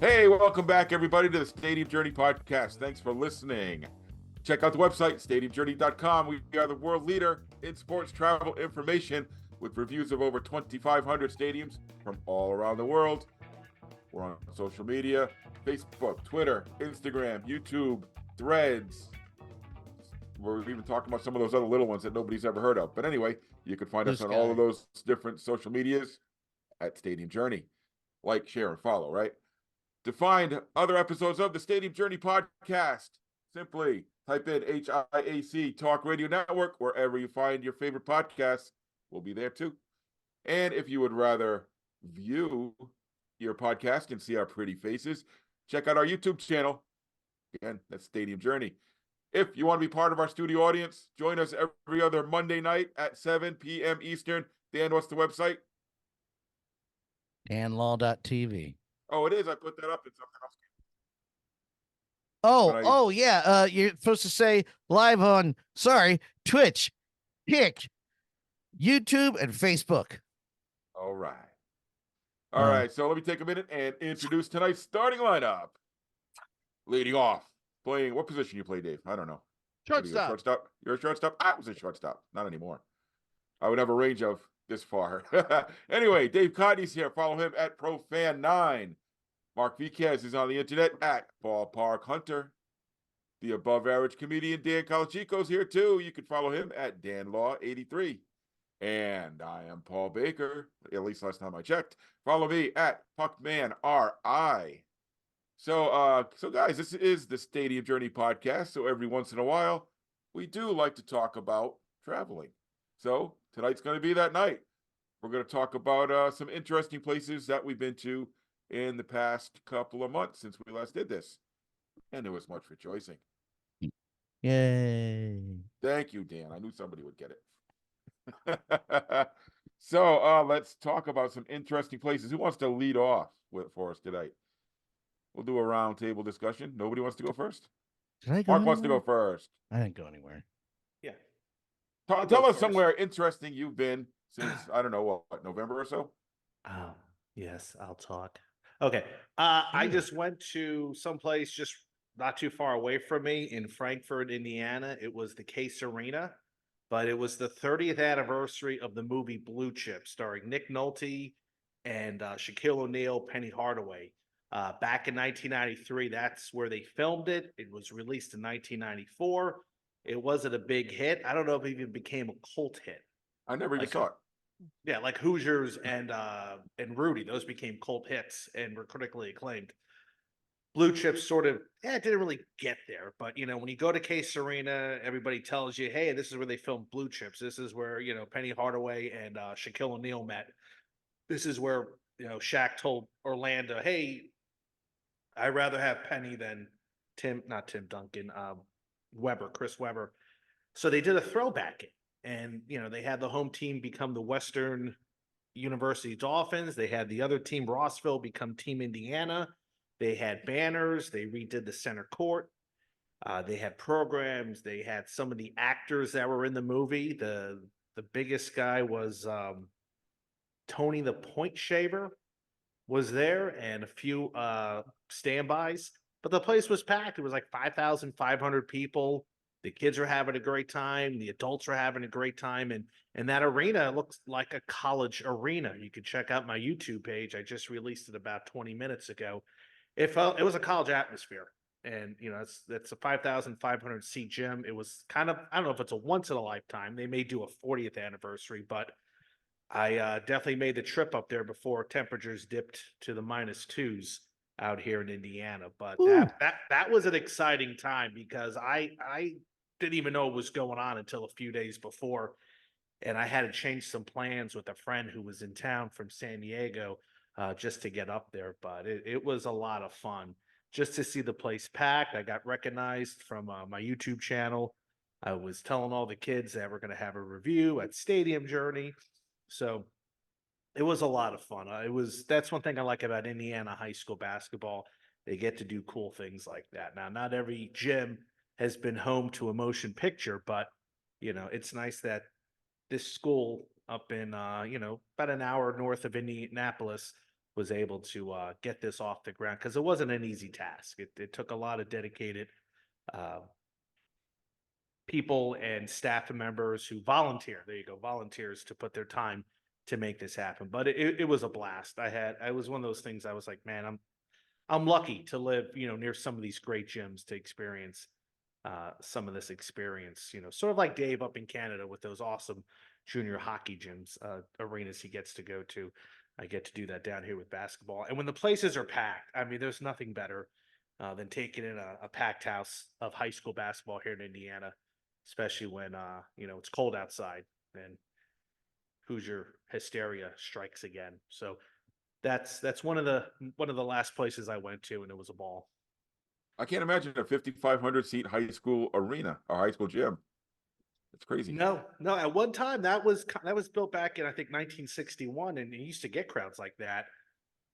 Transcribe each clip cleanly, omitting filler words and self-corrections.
Hey, welcome back, everybody, to the Stadium Journey podcast. Thanks for listening. Check out the website, stadiumjourney.com. We are the world leader in sports travel information with reviews of over 2,500 stadiums from all around the world. We're on social media, Facebook, Twitter, Instagram, YouTube, Threads. We're even talking about some of those other little ones that nobody's ever heard of. But anyway, you can find us on all of those different social medias at Stadium Journey. Like, share, and follow, right? To find other episodes of the Stadium Journey podcast, simply type in HIAC Talk Radio Network wherever you find your favorite podcasts. We'll be there too. And if you would rather view your podcast and see our pretty faces, check out our YouTube channel. Again, that's Stadium Journey. If you want to be part of our studio audience, join us every other Monday night at 7 p.m. Eastern. Dan, what's the website? danlaw.tv. Oh, it is. I put that up in something else. Yeah. You're supposed to say live on, Twitch, Kick, YouTube, and Facebook. All right. All right. So let me take a minute and introduce tonight's starting lineup. Leading off, playing what position you play, Dave? I don't know. Shortstop. Shortstop. You're a shortstop? I was a shortstop. Not anymore. I would have a range of this far. Anyway, Dave Cotney's here. Follow him at ProFan9. Mark Viquez is on the internet at Ballpark Hunter. The above average comedian Dan Calachico's here too. You can follow him at DanLaw83. And I am Paul Baker, at least last time I checked. Follow me at PuckmanRI. So guys, this is the Stadium Journey podcast. So every once in a while, we do like to talk about traveling. So tonight's going to be that night. We're going to talk about some interesting places that we've been to in the past couple of months since we last did this. And there was much rejoicing. Yay. Thank you, Dan. I knew somebody would get it. So let's talk about some interesting places. Who wants to lead off for us tonight? We'll do a round table discussion. Nobody wants to go first? Mark wants to go first. I didn't go anywhere. Yeah. Tell us somewhere interesting you've been since, I don't know, what, November or so? Yes, I'll talk. Okay. I just went to someplace just not too far away from me in Frankfort, Indiana. It was the Case Arena, but it was the 30th anniversary of the movie Blue Chips, starring Nick Nolte and Shaquille O'Neal, Penny Hardaway. Back in 1993, that's where they filmed it. It was released in 1994. It wasn't a big hit. I don't know if it even became a cult hit. I never even saw it. Yeah, like Hoosiers and Rudy, those became cult hits and were critically acclaimed. Blue Chips sort of, it didn't really get there. But, when you go to Case Arena, everybody tells you, hey, this is where they filmed Blue Chips. This is where, Penny Hardaway and Shaquille O'Neal met. This is where, Shaq told Orlando, hey, I'd rather have Penny than Chris Webber. So they did a throwback. And, they had the home team become the Western University Dolphins. They had the other team, Rossville, become Team Indiana. They had banners. They redid the center court. They had programs. They had some of the actors that were in the movie. The biggest guy was Tony the Point Shaver was there, and a few standbys. But the place was packed. It was like 5,500 people. The kids are having a great time. The adults are having a great time. And that arena looks like a college arena. You can check out my YouTube page. I just released it about 20 minutes ago. It was a college atmosphere. And, that's a 5,500 seat gym. It was kind of, I don't know if it's a once in a lifetime. They may do a 40th anniversary, but I definitely made the trip up there before temperatures dipped to the -2s out here in Indiana. But that was an exciting time because I didn't even know what was going on until a few days before. And I had to change some plans with a friend who was in town from San Diego just to get up there. But it was a lot of fun just to see the place packed. I got recognized from my YouTube channel. I was telling all the kids that we're going to have a review at Stadium Journey. So it was a lot of fun. That's one thing I like about Indiana high school basketball. They get to do cool things like that. Now, not every gym has been home to a motion picture, but it's nice that this school up in about an hour north of Indianapolis was able to get this off the ground, because it wasn't an easy task. It took a lot of dedicated uh, people and staff members who volunteer. There you go, volunteers to put their time to make this happen. But it was a blast. I was one of those things. I was like, man, I'm lucky to live, near some of these great gyms to experience some of this experience. Sort of like Dave up in Canada with those awesome junior hockey gyms, arenas he gets to go to. I get to do that down here with basketball. And when the places are packed, I mean, there's nothing better than taking in a packed house of high school basketball here in Indiana, especially when it's cold outside and Hoosier hysteria strikes again. So that's one of the last places I went to, and it was a ball. I can't imagine a 5,500 seat high school arena or high school gym. It's crazy. No. At one time that was built back in, I think, 1961, and you used to get crowds like that.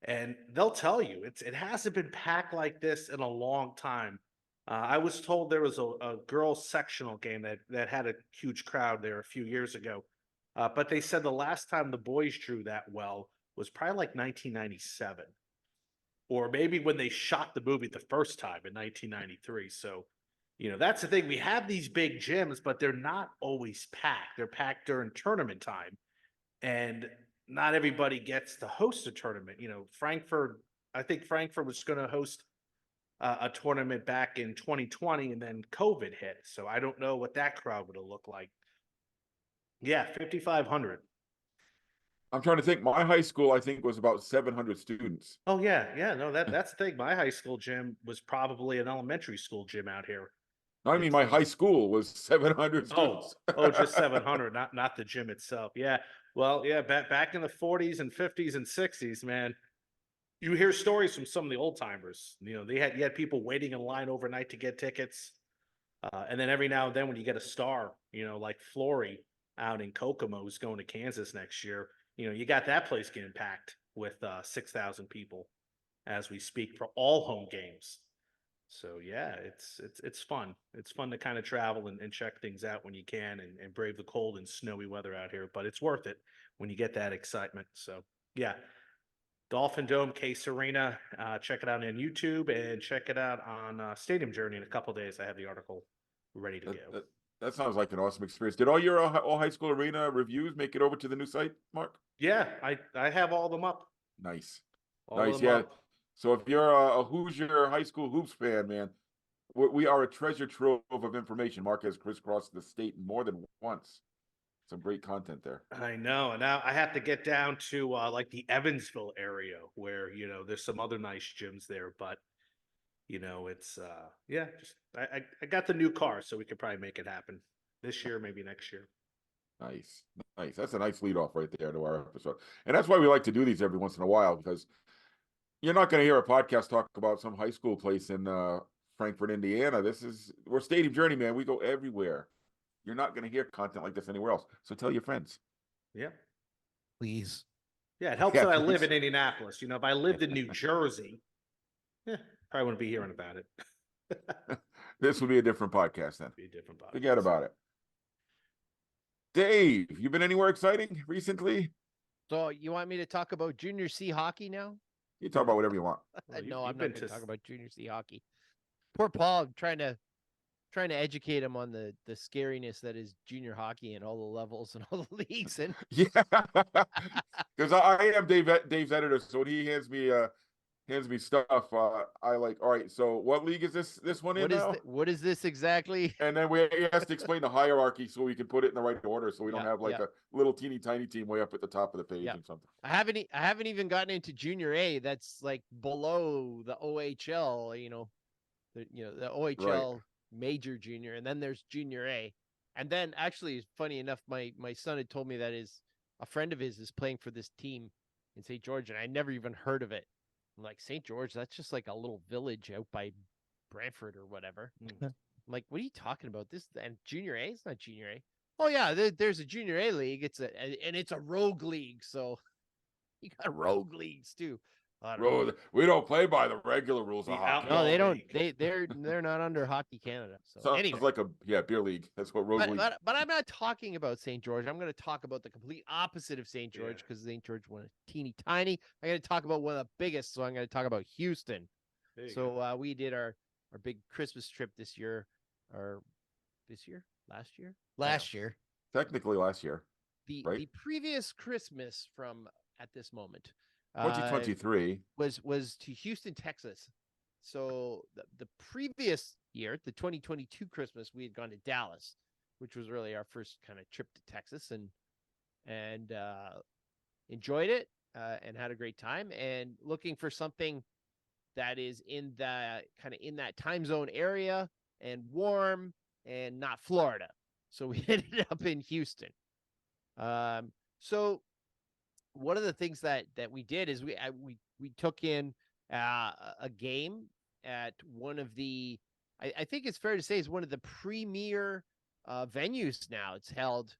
And they'll tell you it hasn't been packed like this in a long time. I was told there was a girls sectional game that had a huge crowd there a few years ago, but they said the last time the boys drew that well was probably like 1997, or maybe when they shot the movie the first time in 1993. So, that's the thing. We have these big gyms, but they're not always packed. They're packed during tournament time, and not everybody gets to host a tournament. Frankfurt, I think Frankfurt was going to host a tournament back in 2020, and then COVID hit. So I don't know what that crowd would have looked like. Yeah, 5,500. I'm trying to think. My high school, I think, was about 700 students. Oh yeah. No, that's the thing. My high school gym was probably an elementary school gym out here. I mean, my high school was 700 students. Just 700, not the gym itself. Yeah. Well, yeah, back in the 40s and 50s and 60s, man, you hear stories from some of the old timers. You had people waiting in line overnight to get tickets. And then every now and then when you get a star, like Flory out in Kokomo, who's going to Kansas next year, you got that place getting packed with 6,000 people as we speak for all home games. So yeah, it's fun. It's fun to kind of travel and check things out when you can, and brave the cold and snowy weather out here, but it's worth it when you get that excitement. So yeah, Dolphin Dome, Case Arena, check it out on YouTube, and check it out on Stadium Journey in a couple of days. I have the article ready to go. That sounds like an awesome experience. Did all your all high school arena reviews make it over to the new site, Mark? Yeah, I have all of them up. Nice. All nice. of them Yeah. up. So if you're a Hoosier high school hoops fan, man, we are a treasure trove of information. Mark has crisscrossed the state more than once. Some great content there. I know. And now I have to get down to like the Evansville area where, there's some other nice gyms there, but it's just I got the new car, so we could probably make it happen this year, maybe next year. Nice. That's a nice lead off right there to our episode. And that's why we like to do these every once in a while, because you're not going to hear a podcast talk about some high school place in Frankfurt, Indiana. We're Stadium Journey, man. We go everywhere. You're not going to hear content like this anywhere else. So tell your friends. Yeah. Please. Yeah, it helps that I live in Indianapolis. If I lived in New Jersey, probably wouldn't be hearing about it. This would be a different podcast then. Be a different podcast. Forget about it. Dave, you been anywhere exciting recently? So you want me to talk about Junior C hockey now? You talk about whatever you want. Well, No, I'm not been going to to talk about Junior C hockey. Poor Paul, I'm trying to educate him on the scariness that is junior hockey and all the levels and all the leagues. And Yeah, because I am Dave's editor, so when he hands me stuff, I like, all right, so what league is this one in now? What is this exactly? And then he has to explain the hierarchy so we can put it in the right order, so we don't have like a little teeny tiny team way up at the top of the page and something. I haven't even gotten into Junior A. That's like below the OHL. The OHL major junior, and then there's Junior A. And then actually, funny enough, my son had told me that a friend of his is playing for this team in St. George, and I never even heard of it. I'm like, St. George, that's just like a little village out by Brantford or whatever. I'm like, what are you talking about? And Junior A? It's not Junior A. Oh yeah, there's a Junior A league. And it's a rogue league, so you got rogue leagues too. I don't know. Bro, we don't play by the regular rules The of hockey. outlaw No, they don't. league. They're not under Hockey Canada. So Sounds anyway, like a beer league. That's what Rogue League. but I'm not talking about St. George. I'm going to talk about the complete opposite of St. George because St. George went teeny tiny. I'm going to talk about one of the biggest. So I'm going to talk about Houston. So we did our big Christmas trip this year, or last year. Last year. Technically last year. The Right. the previous Christmas from at this moment 2023. was to Houston, Texas. So the previous year, the 2022 Christmas, we had gone to Dallas, which was really our first kind of trip to Texas, and enjoyed it and had a great time. And looking for something that is in the kind of in that time zone area and warm and not Florida. So we ended up in Houston. So one of the things that we did is we took in a game at one of the, I think it's fair to say, is one of the premier venues now. It's held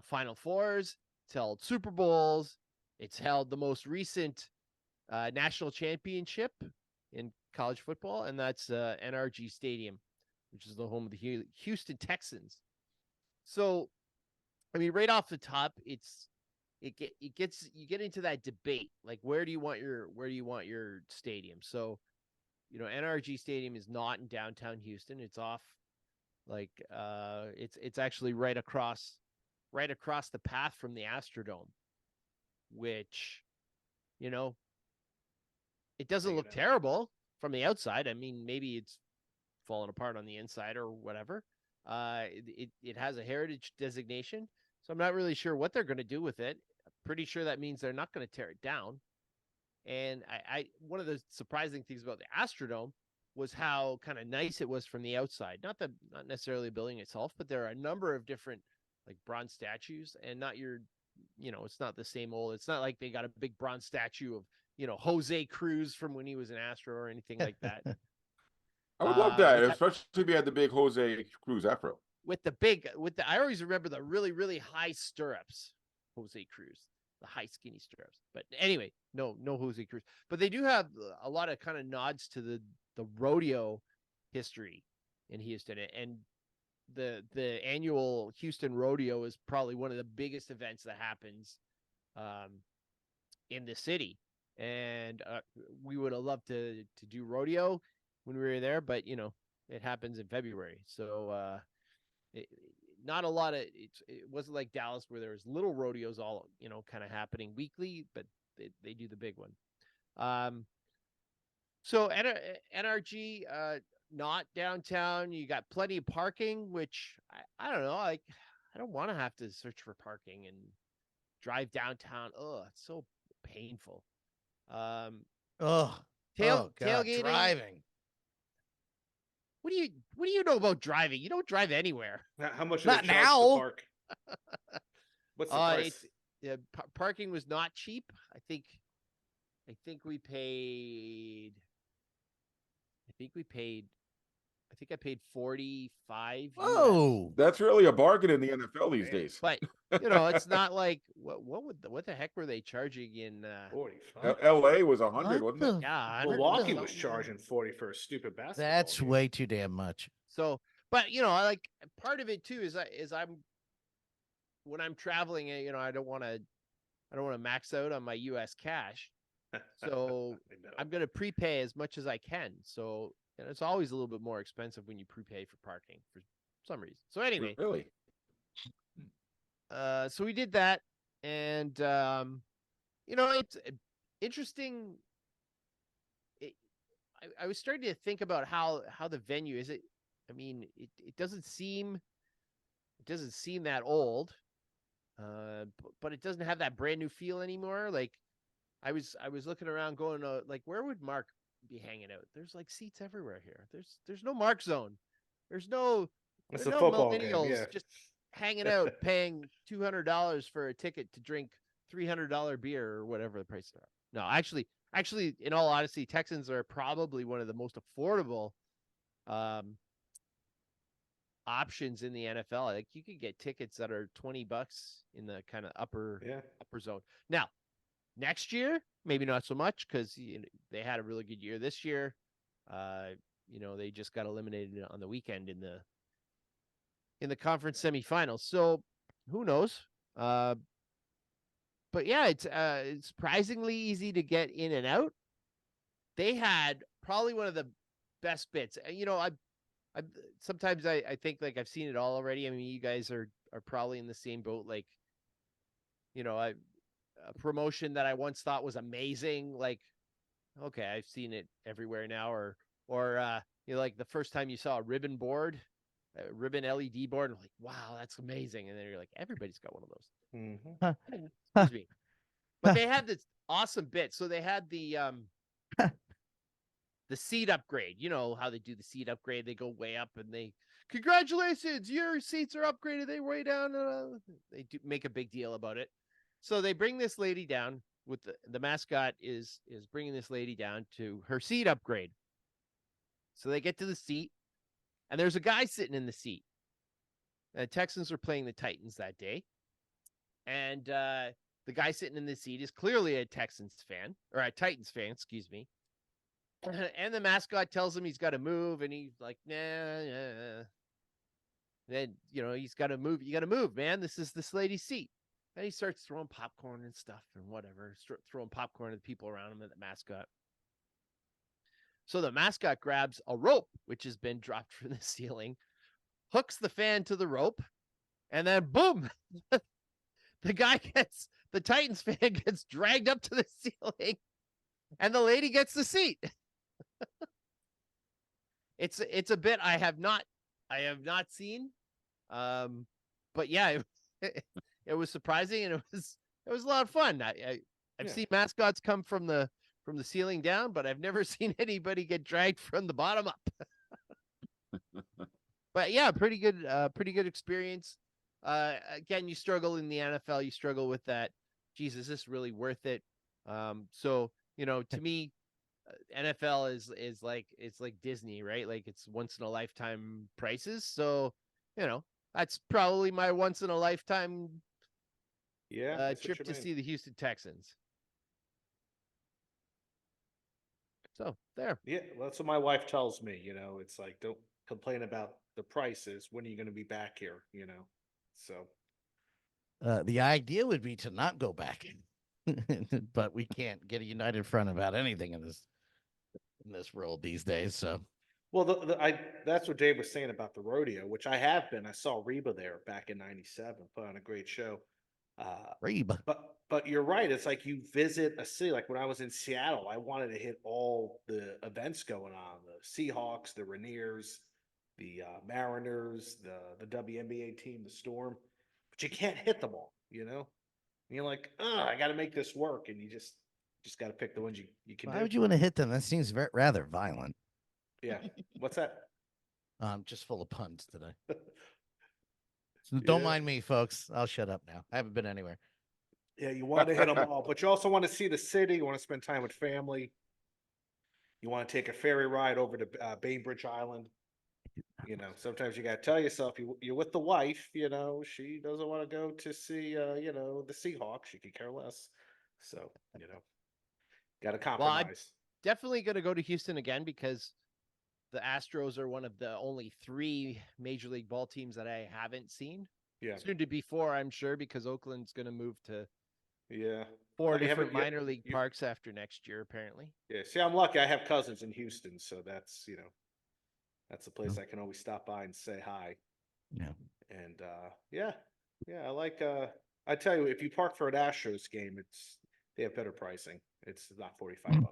Final Fours, it's held Super Bowls, it's held the most recent national championship in college football, and that's NRG Stadium, which is the home of the Houston Texans. So, I mean, right off the top, you get into that debate, like where do you want your stadium? So, NRG Stadium is not in downtown Houston. It's off, like it's actually right across the path from the Astrodome, which, it doesn't look terrible from the outside. I mean, maybe it's falling apart on the inside or whatever. It has a heritage designation, so I'm not really sure what they're going to do with it. I'm pretty sure that means they're not going to tear it down. And I one of the surprising things about the Astrodome was how kind of nice it was from the outside. Not necessarily the building itself, but there are a number of different like bronze statues, and not your, it's not the same old. It's not like they got a big bronze statue of Jose Cruz from when he was an Astro or anything like that. I would love that, especially if you had the big Jose Cruz afro. I always remember the really, really high stirrups, Jose Cruz, the high skinny stirrups. But anyway, no Jose Cruz. But they do have a lot of kind of nods to the rodeo history in Houston, and the annual Houston Rodeo is probably one of the biggest events that happens in the city. And we would have loved to do rodeo when we were there, but it happens in February, so not a lot of it wasn't like Dallas where there was little rodeos all kind of happening weekly, but they do the big one. So NRG, not downtown. You got plenty of parking, which I don't know. Like, I don't want to have to search for parking and drive downtown. Oh, it's so painful. Tailgating. Driving. What do you know about driving? You don't drive anywhere. How much? Not do they charge now. to park? What's the price? Parking was not cheap. I think we paid. I paid $45. Whoa, That's really a bargain in the NFL these days. But it's not like what the heck were they charging in 45. LA was 100, What wasn't it? yeah, Milwaukee 100 was charging 40 for a stupid basketball. that's game. way too damn much. So, but I like part of it too is I'm when I'm traveling, I don't want to max out on my US cash. So I'm going to prepay as much as I can. So it's always a little bit more expensive when you prepay for parking for some reason. So anyway, Really? so we did that, and it's interesting. I was starting to think about how the venue is. I mean, it doesn't seem that old, but it doesn't have that brand new feel anymore. Like I was looking around, going, like, where would Mark be hanging out? There's like seats everywhere here. There's no Mark zone. There's no millennials game, just hanging out paying $200 for a ticket to drink $300 beer or whatever the prices are. No, actually, in all honesty, Texans are probably one of the most affordable options in the NFL. Like, you could get tickets that are $20 in the kind of upper zone. Now, Next year, maybe not so much because they had a really good year this year. They just got eliminated on the weekend in the conference semifinals. So who knows? But yeah, it's surprisingly easy to get in and out. They had probably one of the best bits. I sometimes I think like I've seen it all already. I mean, you guys are probably in the same boat. Like, a promotion that I once thought was amazing. Like, okay, I've seen it everywhere now. Or like the first time you saw a ribbon board, a ribbon LED board, and like, wow, that's amazing. And then you're like, everybody's got one of those. Excuse me. But they had this awesome bit. So they had the seat upgrade. You know how they do the seat upgrade. They go way up and congratulations, your seats are upgraded. They way down. They do make a big deal about it. So they bring this lady down with the mascot is bringing this lady down to her seat upgrade. So they get to the seat and there's a guy sitting in the seat. The Texans are playing the Titans that day. And the guy sitting in the seat is clearly a Texans fan or a Titans fan, excuse me. And the mascot tells him he's got to move, and he's like, nah. Then he's got to move. You got to move, man. This is this lady's seat. And he starts throwing popcorn and stuff and whatever, throwing popcorn at the people around him and the mascot. So the mascot grabs a rope, which has been dropped from the ceiling, hooks the fan to the rope, and then boom, the Titans fan gets dragged up to the ceiling, and the lady gets the seat. It's a bit I have not seen, but yeah, it was surprising and it was a lot of fun. I've seen mascots come from the ceiling down, but I've never seen anybody get dragged from the bottom up. But yeah, pretty good experience. Again, you struggle in the NFL, you struggle with that. Jesus, is this really worth it? So to me, NFL is like it's like Disney, right? Like it's once in a lifetime prices. So that's probably my once in a lifetime trip to see the Houston Texans. So there. Yeah, well, that's what my wife tells me. It's like, don't complain about the prices. When are you going to be back here? So the idea would be to not go back, but we can't get a united front about anything in this world these days. So, well, that's what Dave was saying about the rodeo, which I have been. I saw Reba there back in '97, put on a great show. Reba, but you're right. It's like you visit a city. Like when I was in Seattle, I wanted to hit all the events going on: the Seahawks, the Rainiers, the Mariners, the WNBA team, the Storm. But you can't hit them all. And you're like, I got to make this work, and you just got to pick the ones you can. Why would you want to hit them? That seems rather violent. Yeah. What's that? I'm just full of puns today. So don't mind me, folks. I'll shut up now. I haven't been anywhere. Yeah, you want to hit them all, but you also want to see the city. You want to spend time with family. You want to take a ferry ride over to Bainbridge Island. Sometimes you got to tell yourself you're with the wife. She doesn't want to go to see the Seahawks. She could care less. So got to compromise. Well, I'm definitely going to go to Houston again because the Astros are one of the only 3 Major League ball teams that I haven't seen. Yeah, soon to be 4, I'm sure, because Oakland's going to move to 4 different minor league parks after next year, apparently. Yeah, see, I'm lucky. I have cousins in Houston, so that's that's a place I can always stop by and say hi. Yeah, and I like. I tell you, if you park for an Astros game, they have better pricing. It's not $45.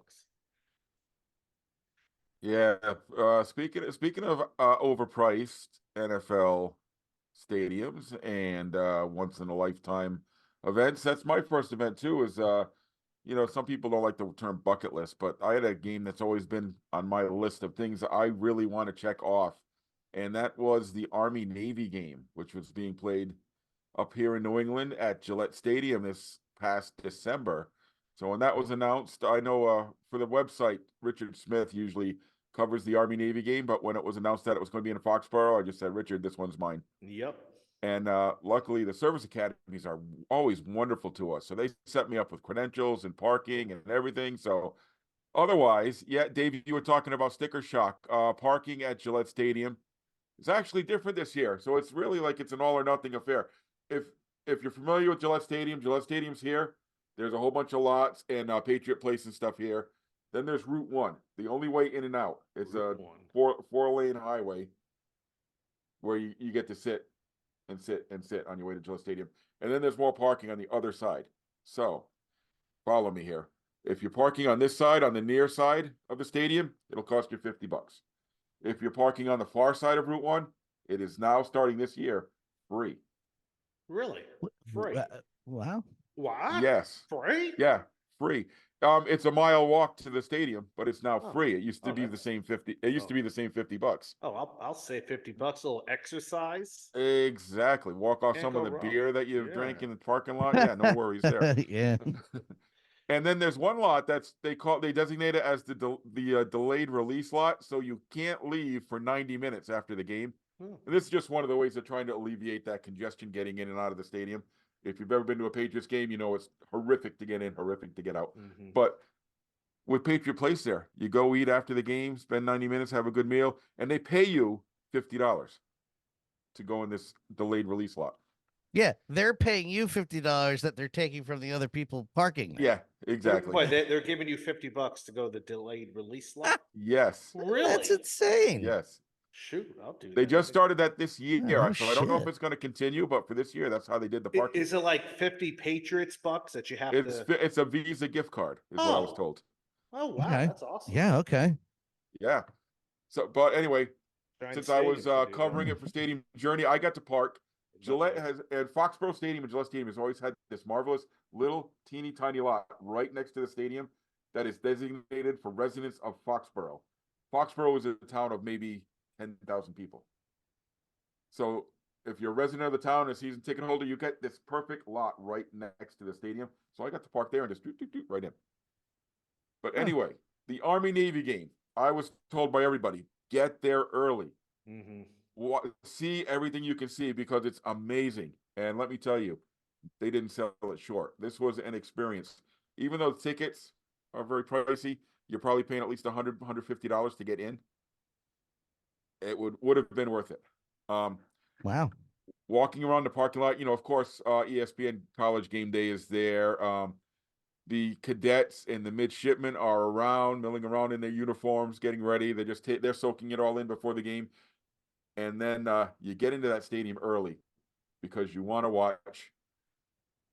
Yeah. Speaking of overpriced NFL stadiums and once in a lifetime events, that's my first event too. Is some people don't like the term bucket list, but I had a game that's always been on my list of things that I really want to check off, and that was the Army Navy game, which was being played up here in New England at Gillette Stadium this past December. So when that was announced, I know for the website, Richard Smith usually covers the Army Navy game, but when it was announced that it was going to be in Foxborough, I just said, Richard, this one's mine. Yep. And luckily, the service academies are always wonderful to us. So they set me up with credentials and parking and everything. So otherwise, yeah, Dave, you were talking about sticker shock. Parking at Gillette Stadium is actually different this year. So it's really like it's an all or nothing affair. If if you're familiar with Gillette Stadium, Gillette Stadium's here. There's a whole bunch of lots and Patriot Place and stuff here. Then there's Route 1. The only way in and out is a four-lane highway where you get to sit and sit on your way to Gillette Stadium. And then there's more parking on the other side. So follow me here. If you're parking on this side, on the near side of the stadium, it'll cost you $50. If you're parking on the far side of Route 1, it is now starting this year free. Really? Free? Wow. What? Yes. Free? Yeah, free. It's a mile walk to the stadium, but it's now free. It used to be the same 50. It used to be the same $50. Oh, I'll say $50. A little exercise. Exactly. Walk off Can't some of go the wrong. beer that you've Yeah. drank in the parking lot. Yeah, no worries there. Yeah. And then there's one lot they designate it as the delayed release lot, so you can't leave for 90 minutes after the game. And this is just one of the ways they're trying to alleviate that congestion getting in and out of the stadium. If you've ever been to a Patriots game, you know it's horrific to get in, horrific to get out. Mm-hmm. But with Patriot Place there, you go eat after the game, spend 90 minutes, have a good meal, and they pay you $50 to go in this delayed release lot. Yeah, they're paying you $50 that they're taking from the other people parking there. Yeah, exactly. What, they're giving you $50 to go to the delayed release lot? Yes. Really? That's insane. Yes. Shoot, I'll do that. They just started that this year, Oh, so I don't know if shit. it's going to continue, but for this year, that's how they did the parking. Is it like 50 Patriots bucks that you have to? It's a Visa gift card, is what I was told. Oh wow, Okay. that's awesome. Yeah, okay. Yeah. So, but anyway, Giant since I was stadiums to do covering that. it for Stadium Journey, I got to park. Gillette has, and Foxborough Stadium and Gillette Stadium has always had this marvelous little teeny tiny lot right next to the stadium that is designated for residents of Foxborough. Foxborough is a town of maybe 10,000 people. So if you're a resident of the town, a season ticket holder, you get this perfect lot right next to the stadium. So I got to park there and just right in. But anyway, the Army-Navy game, I was told by everybody, get there early. Mm-hmm. See everything you can see because it's amazing. And let me tell you, they didn't sell it short. This was an experience. Even though the tickets are very pricey, you're probably paying at least $100, $150 to get in. It would have been worth it. Wow. Walking around the parking lot, of course, ESPN College Game Day is there. The cadets and the midshipmen are around, milling around in their uniforms, getting ready. They're soaking it all in before the game. And then you get into that stadium early because you want to watch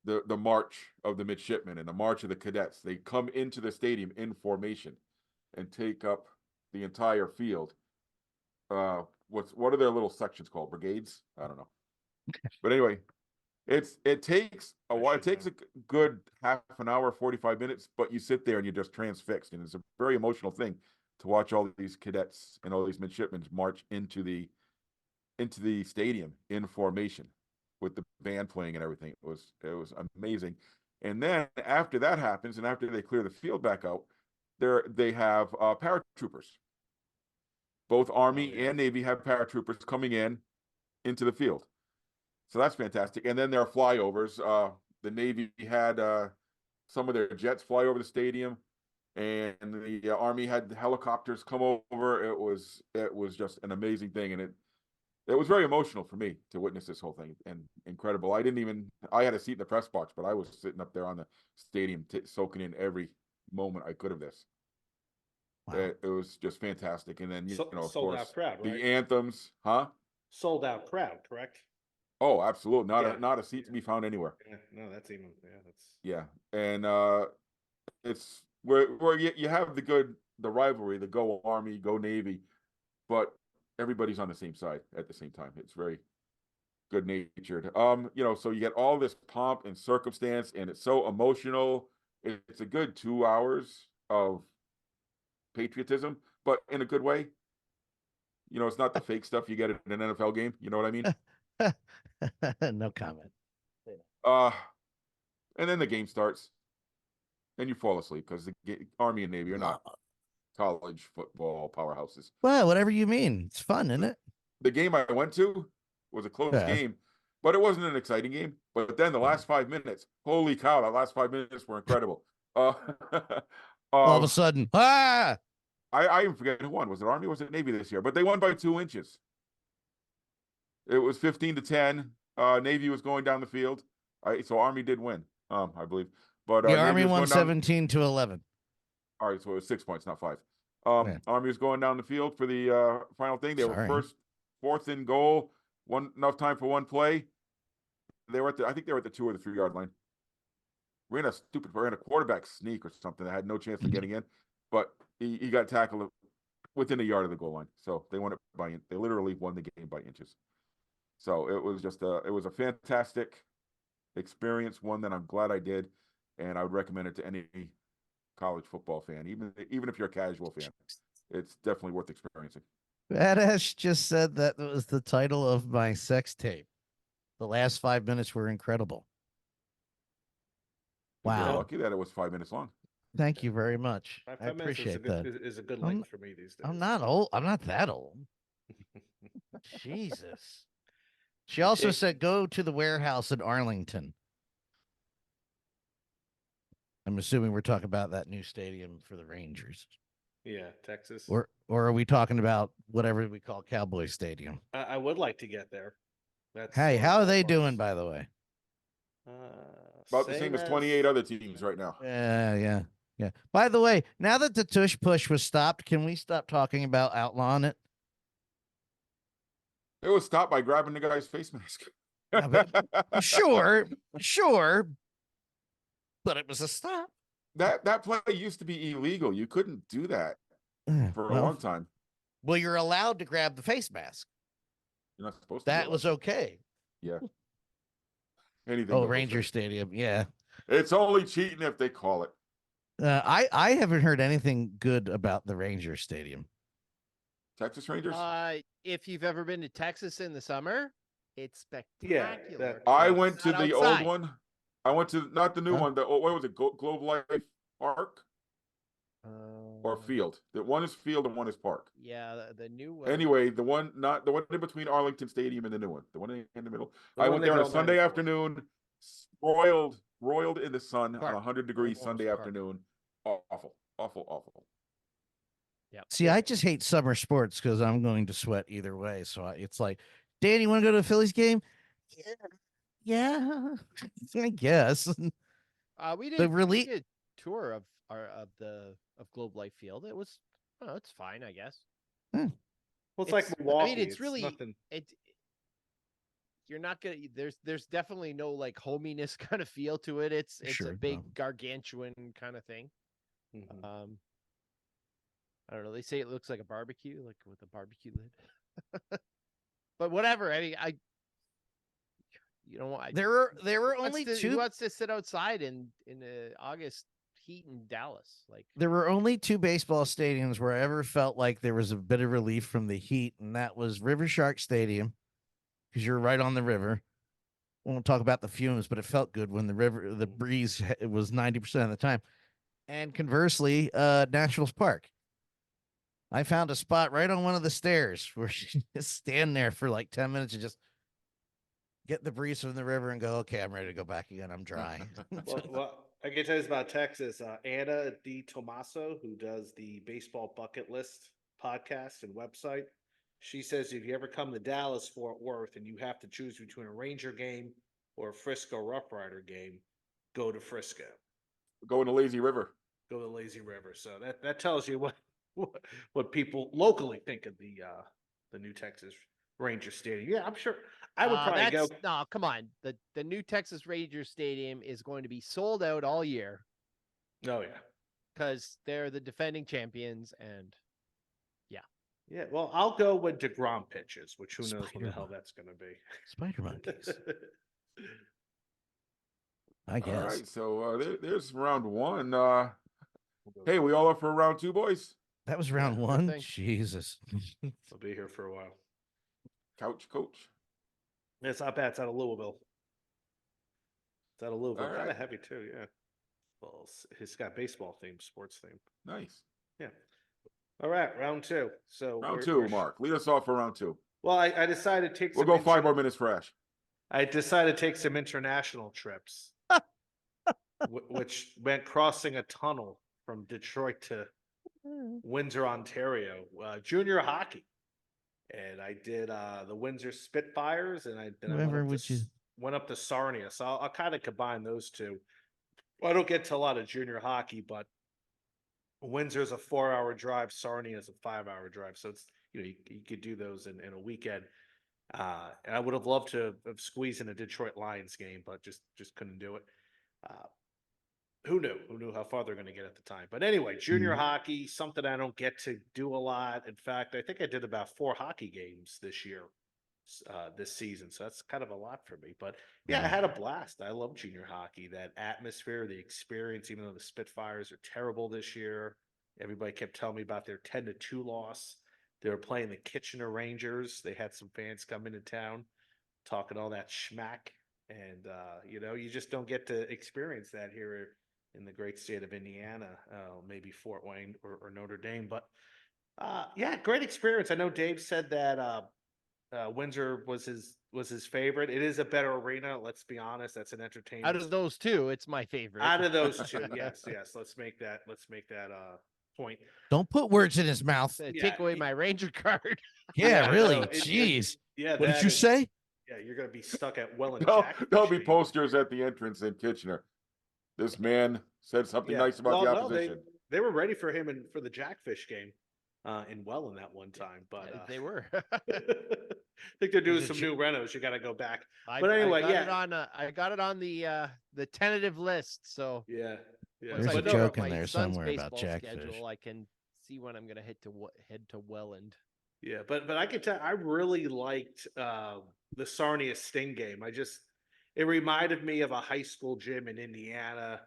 the march of the midshipmen and the march of the cadets. They come into the stadium in formation and take up the entire field. What are their little sections called? Brigades? I don't know. But anyway, it takes a while. It takes a good half an hour, 45 minutes, but you sit there and you're just transfixed. And it's a very emotional thing to watch all these cadets and all these midshipmen march into the stadium in formation with the band playing and everything. It was amazing. And then after that happens, and after they clear the field back out, they have paratroopers. Both Army and Navy have paratroopers coming into the field. So that's fantastic. And then there are flyovers. The Navy had some of their jets fly over the stadium, and the Army had helicopters come over. It was just an amazing thing, and it was very emotional for me to witness this whole thing, and incredible. I had a seat in the press box, but I was sitting up there on the stadium soaking in every moment I could of this. Wow. It was just fantastic. And then, of sold course, out crowd, right? The anthems, huh? Sold out crowd, correct? Oh, absolutely. Not a seat to be found anywhere. Yeah, no, that's and it's where you have the rivalry, the go Army, go Navy, but everybody's on the same side at the same time. It's very good natured. So you get all this pomp and circumstance, and it's so emotional. It's a good 2 hours of patriotism, but in a good way. It's not the fake stuff you get at an NFL game. You know what I mean? No comment. And then the game starts, and you fall asleep because the Army and Navy are not college football powerhouses. Well, whatever you mean. It's fun, isn't it? The game I went to was a close game, but it wasn't an exciting game. But then the last 5 minutes, holy cow, that last 5 minutes were incredible. All of a sudden, I even forget who won. Was it Army or was it Navy this year? But they won by 2 inches. It was 15-10. Navy was going down the field. So Army did win, I believe. But the Army Navy was won going down. 17-11. All right, so it was 6 points, not 5. Yeah. Army was going down the field for the final thing. They Sorry. were fourth and goal. Enough time for one play. I think they were at the 2 or the 3 yard line. Ran a quarterback sneak or something that had no chance of getting in, but he got tackled within a yard of the goal line. So they won it they literally won the game by inches. So it was a fantastic experience, one that I'm glad I did, and I would recommend it to any college football fan, even if you're a casual fan. It's definitely worth experiencing. Badass just said that was the title of my sex tape. The last 5 minutes were incredible. You're Wow. lucky that it was 5 minutes long. Thank you very much. I 5 minutes appreciate that. is a good length for me these days. I'm not old. I'm not that old. Jesus. She also said, go to the warehouse in Arlington. I'm assuming we're talking about that new stadium for the Rangers. Yeah, Texas. Or are we talking about whatever we call Cowboy Stadium? I would like to get there. Hey, how are they doing, by the way? About the same as 28 other teams right now. Yeah. By the way, now that the tush push was stopped, can we stop talking about outlawing it? It was stopped by grabbing the guy's face mask. Sure, but it was a stop. That play used to be illegal. You couldn't do that for a long time. Well, you're allowed to grab the face mask. You're not supposed to. That was okay. Yeah. Anything. Oh, Ranger Stadium. Yeah. It's only cheating if they call it. I haven't heard anything good about the Ranger Stadium. Texas Rangers? If you've ever been to Texas in the summer, it's spectacular. I went to the outside. old one. I went to not the new one. What was it? Globe Life Park or Field? The one is Field and one is Park. Yeah, the new one. Anyway, the one in between Arlington Stadium and the new one. The one in the middle. I went there on a Sunday afternoon, roiled in the sun on 100-degree Sunday afternoon. Awful. Yeah. See, I just hate summer sports because I'm going to sweat either way. So it's like, Dan, you want to go to a Phillies game? Yeah, I guess. We did a tour of Globe Life Field. It was, it's fine, I guess. Well, it's like Milwaukee. I mean, it's really nothing. You're not gonna. There's definitely no like hominess kind of feel to it. It's a big gargantuan kind of thing. Mm-hmm. I don't know. They say it looks like a barbecue, like with a barbecue lid. But whatever. I mean, there were only two. Who wants to sit outside in the August heat in Dallas? Like there were only 2 baseball stadiums where I ever felt like there was a bit of relief from the heat, and that was River Shark Stadium, because you're right on the river. We won't talk about the fumes, but it felt good when the breeze was 90% of the time. And conversely, Nationals Park. I found a spot right on one of the stairs where you just stand there for like 10 minutes and just get the breeze from the river and go, okay, I'm ready to go back again. I'm dry. well, I can tell you about Texas. Anna D. Tomaso, who does the Baseball Bucket List podcast and website, she says if you ever come to Dallas, Fort Worth, and you have to choose between a Ranger game or a Frisco Rough Rider game, go to Frisco. Go in the Lazy River. Go to the Lazy River. So that tells you what people locally think of the new Texas Ranger Stadium. Yeah, I'm sure I would probably go. No, come on. The new Texas Ranger Stadium is going to be sold out all year. Oh yeah, because they're the defending champions, and yeah. Well, I'll go when DeGrom pitches, which who knows when the hell that's going to be. Spider monkeys. I guess. All right, so there's round 1. Hey, we all up for round 2, boys? That was round 1. Jesus. I'll be here for a while. Couch coach. It's not bad. It's out of Louisville. It's out of Louisville. All right. Kind of heavy too, yeah. Well, it's got baseball theme, sports theme. Nice. Yeah. All right, round 2. So round 2, Mark. Lead us off for round 2. Well, I decided to take. We'll go 5 more minutes for Ash. I decided to take some international trips, which meant crossing a tunnel from Detroit to Windsor, Ontario, junior hockey. And I did the Windsor Spitfires, and I Whoever would you? went up to Sarnia. So I'll kind of combine those two. Well, I don't get to a lot of junior hockey, but Windsor's a 4-hour drive, Sarnia is a 5-hour drive. So it's you could do those in a weekend. And I would have loved to have squeezed in a Detroit Lions game, but just couldn't do it. Who knew? Who knew how far they're going to get at the time? But anyway, junior hockey, something I don't get to do a lot. In fact, I think I did about 4 hockey games this year, this season. So that's kind of a lot for me. But yeah, I had a blast. I love junior hockey. That atmosphere, the experience. Even though the Spitfires are terrible this year, everybody kept telling me about their 10-2 loss. They were playing the Kitchener Rangers. They had some fans come into town, talking all that schmack, and you just don't get to experience that here in the great state of Indiana, maybe Fort Wayne or Notre Dame. But yeah, great experience. I know Dave said that Windsor was his favorite. It is a better arena. Let's be honest. That's an entertainment. Out of those two, it's my favorite. Out of those two, yes. Let's make that point. Don't put words in his mouth. Take away my Ranger card. Yeah, really. no, Jeez. Yeah. What did you say? Yeah, you're gonna be stuck at Welland. There'll be posters at the entrance in Kitchener. This man said something nice about the opposition. They were ready for him and for the Jackfish game in Welland that one time, but they were. I think they're doing some new renos. You got to go back. But anyway, I got it on the tentative list. So yeah. There's I a know joke my in there son's somewhere about baseball Jackfish. schedule, I can see when I'm gonna head to Welland. Yeah, but I can tell I really liked the Sarnia Sting game. It reminded me of a high school gym in Indiana.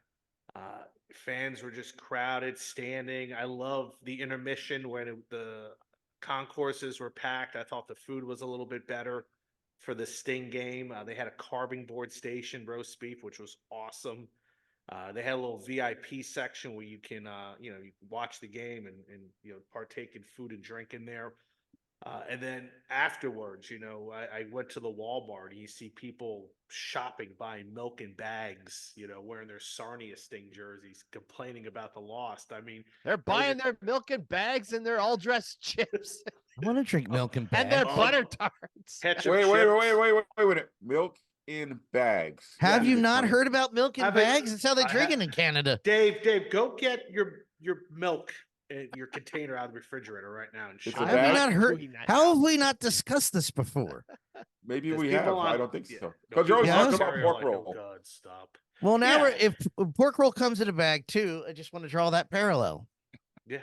Fans were just crowded, standing. I love the intermission when the concourses were packed. I thought the food was a little bit better for the Sting game. They had a carving board station, roast beef, which was awesome. They had a little VIP section where you can, you can watch the game and partake in food and drink in there. And then afterwards, I went to the Walmart and you see people shopping, buying milk in bags, wearing their Sarnia Sting jerseys, complaining about the loss. I mean, they're buying their milk in bags and they're all dressed chips. I want to drink milk in bags. And their butter tarts. Wait. Milk in bags. Have you not heard about milk in bags? That's how they drink it in Canada. Dave, go get your milk in your container out of the refrigerator right now and have we not heard? How have we not discussed this before? Maybe we have. I don't think so. Because you're always talking about pork roll. Oh God, stop. Well, now if pork roll comes in a bag too, I just want to draw that parallel. Yeah.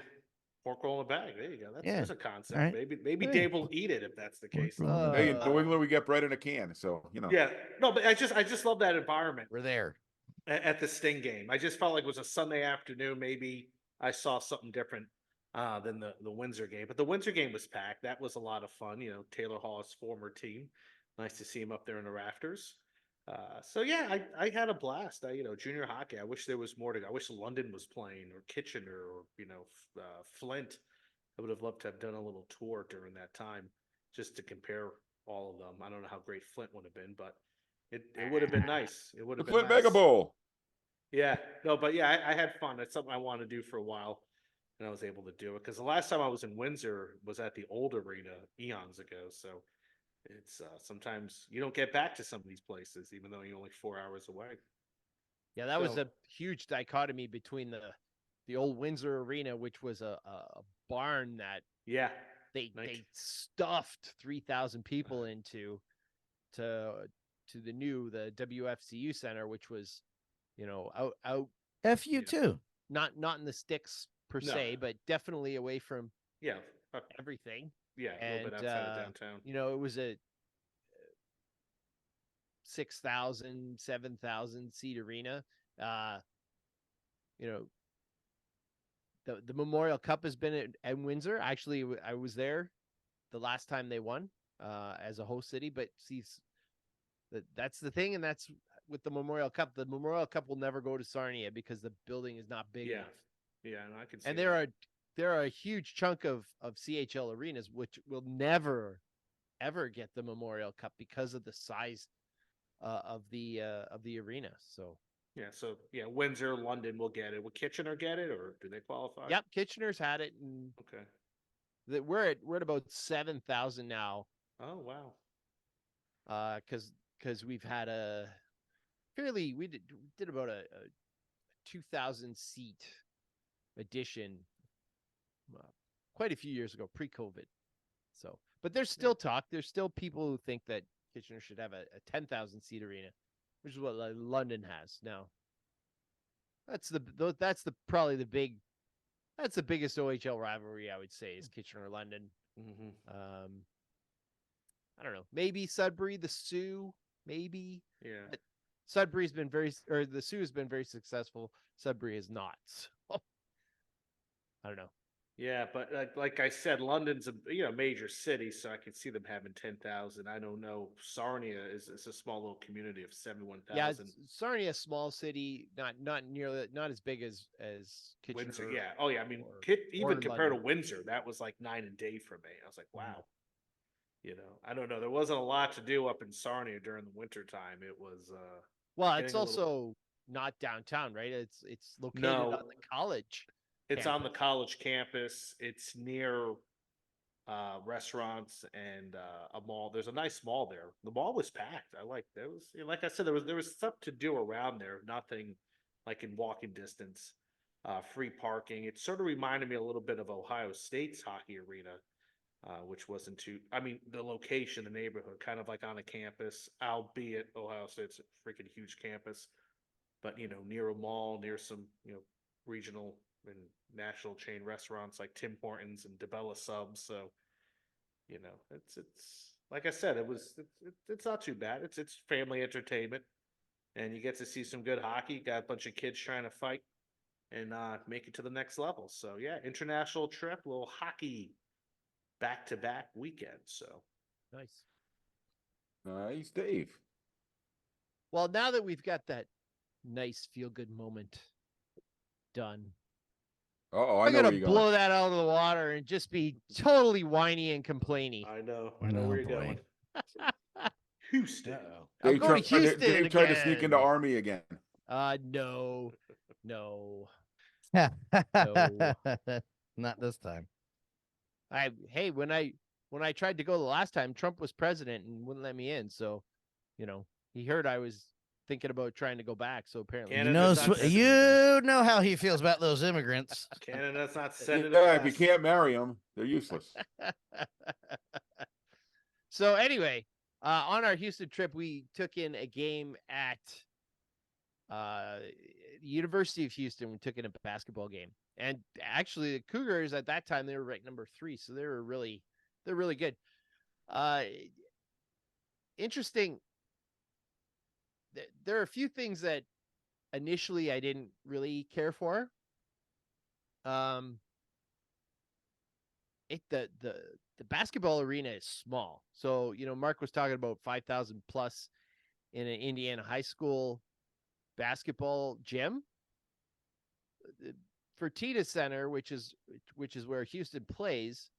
Pork roll in a bag. There you go. That's a concept. Right. Maybe Dave will eat it if that's the case. Hey, in New England we get bread in a can, so Yeah. No, but I just love that environment. We're there. At the Sting game. I just felt like it was a Sunday afternoon. Maybe I saw something different than the Windsor game. But the Windsor game was packed. That was a lot of fun. Taylor Hall's former team. Nice to see him up there in the rafters. So yeah, I had a blast. Junior hockey. I wish there was more to go. I wish London was playing or Kitchener or Flint. I would have loved to have done a little tour during that time just to compare all of them. I don't know how great Flint would have been, but it would have been nice. It would have been Flint nice. Mega Bowl. Yeah, no, but yeah, I had fun. It's something I wanted to do for a while, and I was able to do it because the last time I was in Windsor was at the old arena eons ago. So it's sometimes you don't get back to some of these places, even though you're only 4 hours away. Yeah, that was a huge dichotomy between the old Windsor Arena, which was a barn that they stuffed 3,000 people into to the WFCU Center, which was out FU too. Not in the sticks per se, but definitely away from everything. Yeah, a little bit outside of downtown. It was a 6,000, 7,000 seat arena. The Memorial Cup has been at Windsor. Actually, I was there the last time they won as a host city. But see, that's the thing, and that's with the Memorial Cup. The Memorial Cup will never go to Sarnia because the building is not big enough. Yeah, and I can see. And there are a huge chunk of CHL arenas which will never ever get the Memorial Cup because of the size of the arena. So Yeah, so yeah, Windsor, London will get it. Will Kitchener get it, or do they qualify? yep, Kitchener's had it, and Okay. we're at about 7,000 now. Oh wow. Because we've had a fairly we did about a 2,000 seat edition quite a few years ago, pre-COVID. So, but there's still talk. There's still people who think that Kitchener should have a 10,000 seat arena, which is what London has now. That's probably the biggest OHL rivalry, I would say, is Kitchener London. Mm-hmm. I don't know, maybe Sudbury, the Sioux, maybe. Yeah. But the Sioux has been very successful. Sudbury is not. So, I don't know. Yeah, but like I said, London's a major city, so I could see them having 10,000. I don't know. Sarnia is a small little community of 71,000. Yeah, Sarnia, small city, not nearly not as big as Kitchener. Windsor, yeah. Oh yeah, I mean, or even compared London. to Windsor, that was like night and day for me. I was like, Mm-hmm. wow. I don't know. There wasn't a lot to do up in Sarnia during the winter time. It was well, it's also not downtown, right? It's located on the college. It's on the college campus. It's near restaurants and a mall. There's a nice mall there. The mall was packed. There was, like I said, there was stuff to do around there. Nothing like in walking distance. Free parking. It sort of reminded me a little bit of Ohio State's hockey arena, which wasn't too. I mean, the location, the neighborhood, kind of like on a campus, albeit Ohio State's a freaking huge campus, but near a mall, near some regional and national chain restaurants like Tim Hortons and DeBella Subs. So, it's like I said, it's not too bad. It's family entertainment, and you get to see some good hockey. Got a bunch of kids trying to fight and make it to the next level. So yeah, international trip, little hockey back-to-back weekend. So Nice, Dave. Well, now that we've got that nice feel-good moment done, I'm gonna blow that out of the water and just be totally whiny and complainy. I know I know where you're boy. going. Houston. I'm going to Houston Dave tried to again. sneak into Army again. No. No. Not this time. When I tried to go the last time, Trump was president and wouldn't let me in. So, he heard I was thinking about trying to go back. So apparently, you know how he feels about those immigrants. Canada's not sending Yeah, if you can't marry them, they're useless. So anyway, on our Houston trip, we took in a game at the University of Houston. We took in a basketball game, and actually, the Cougars at that time, they were ranked number 3, so they're really good. Interesting. There are a few things that initially I didn't really care for. The basketball arena is small. So, Mark was talking about 5,000 plus in an Indiana high school basketball gym. The Fertitta Center, which is where Houston plays,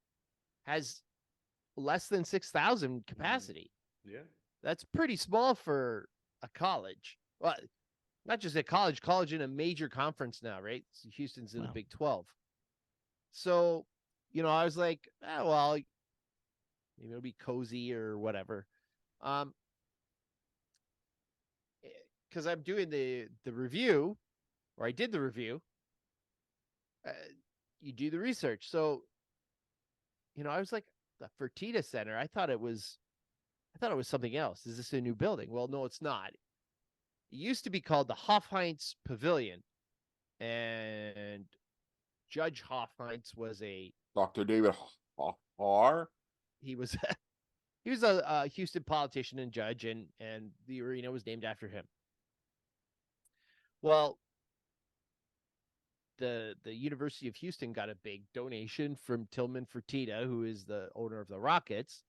has less than 6,000 capacity. Yeah. That's pretty small for a college. Well, not just a college in a major conference now, right? So Houston's in the Big 12. So, I was like, well, maybe it'll be cozy or whatever. Because I'm doing the review, or I did the review. You do the research. So, I was like, the Fertitta Center, I thought it was something else. Is this a new building? Well, no, it's not. It used to be called the Hofheinz Pavilion, and Judge Hofheinz was Dr. David Har. He was a Houston politician and judge, and the arena was named after him. Well, the University of Houston got a big donation from Tillman Fertitta, who is the owner of the Rockets,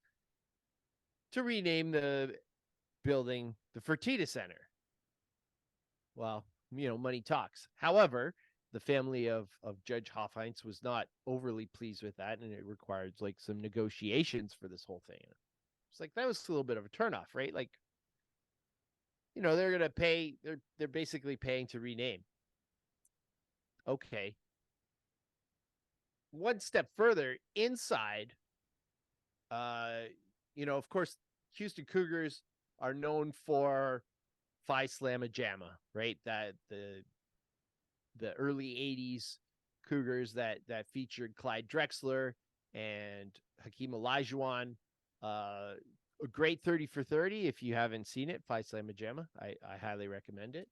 to rename the building the Fertitta Center. Well, money talks. However, the family of Judge Hofheinz was not overly pleased with that, and it required like some negotiations for this whole thing. It's like that was a little bit of a turnoff, right? Like, they're gonna pay. They're basically paying to rename. Okay. One step further inside, of course, Houston Cougars are known for Phi Slamma Jamma, right? That the early '80s Cougars that featured Clyde Drexler and Hakeem Olajuwon. A great 30 for 30. If you haven't seen it, Phi Slamma Jamma, I highly recommend it.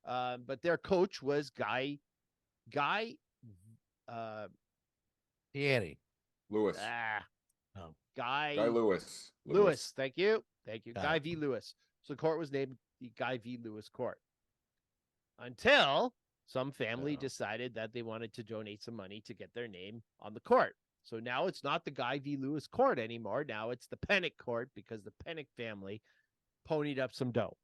But their coach was Guy Pieri. Lewis. Guy Lewis. Lewis. Thank you. Got Guy it. V. Lewis. So the court was named the Guy V. Lewis Court until some family decided that they wanted to donate some money to get their name on the court. So now it's not the Guy V. Lewis Court anymore. Now it's the Pennick Court because the Pennick family ponied up some dough.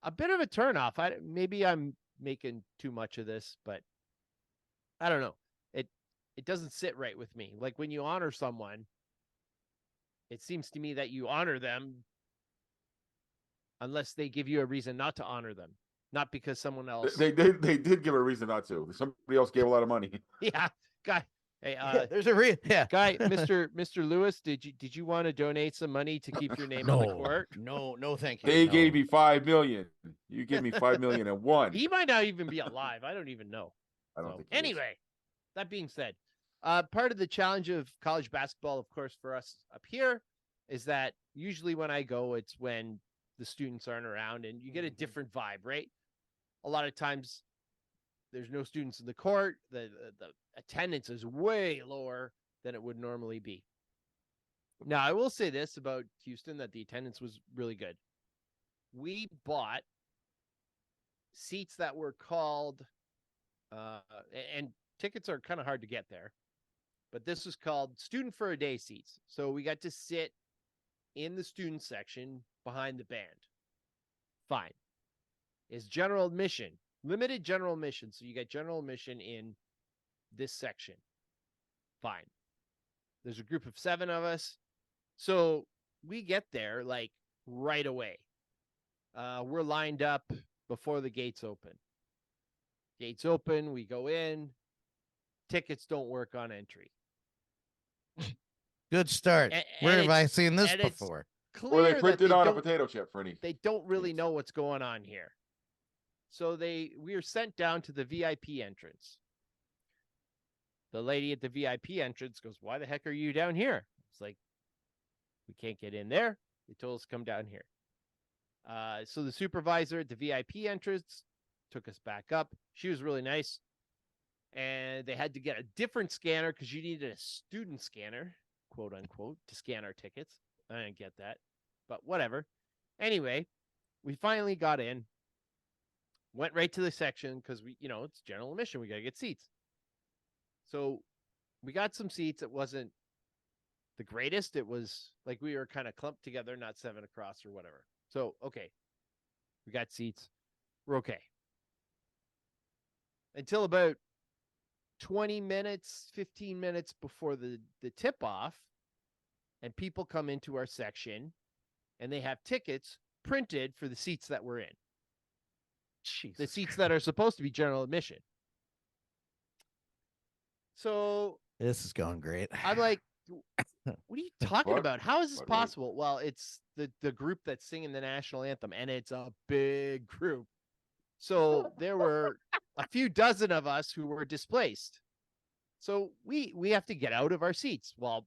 A bit of a turnoff. Maybe I'm making too much of this, but I don't know. It doesn't sit right with me. Like when you honor someone, it seems to me that you honor them unless they give you a reason not to honor them, not because someone else. They did give a reason not to. Somebody else gave a lot of money. Yeah, guy. Hey, there's a guy, Mr. Lewis. Did you want to donate some money to keep your name on the court? No, thank you. They gave me $5 million. You give me $5 million and one. He might not even be alive. I don't even know. I don't think. Anyway, that being said, part of the challenge of college basketball, of course, for us up here, is that usually when I go, it's when the students aren't around, and you get a different vibe, right? A lot of times, there's no students in the court. The attendance is way lower than it would normally be. Now, I will say this about Houston, that the attendance was really good. We bought seats that were called, and tickets are kind of hard to get there, but this was called Student for a Day seats. So we got to sit in the student section behind the band. Fine. It's general admission, limited general admission. So you got general admission in this section. Fine. There's a group of 7 of us. So we get there like right away. We're lined up before the gates open. Gates open, we go in. Tickets don't work on entry. Good start. Where have I seen this before? Or they printed on a potato chip for anything. They don't really know what's going on here. So we are sent down to the VIP entrance. The lady at the VIP entrance goes, "Why the heck are you down here?" It's like, we can't get in there. They told us to come down here. So the supervisor at the VIP entrance took us back up. She was really nice. And they had to get a different scanner because you needed a student scanner, quote unquote, to scan our tickets. I didn't get that, but whatever. Anyway, we finally got in, went right to the section because it's general admission. We got to get seats. So we got some seats. It wasn't the greatest. It was like we were kind of clumped together, not 7 across or whatever. So, okay, we got seats. We're okay. Until about 20 minutes, 15 minutes before the tip off, and people come into our section and they have tickets printed for the seats that we're in. The seats that are supposed to be general admission. So this is going great. I'm like, what are you talking about? How is this possible? Well, it's the group that's singing the national anthem, and it's a big group. So there were a few dozen of us who were displaced. So we have to get out of our seats. Well,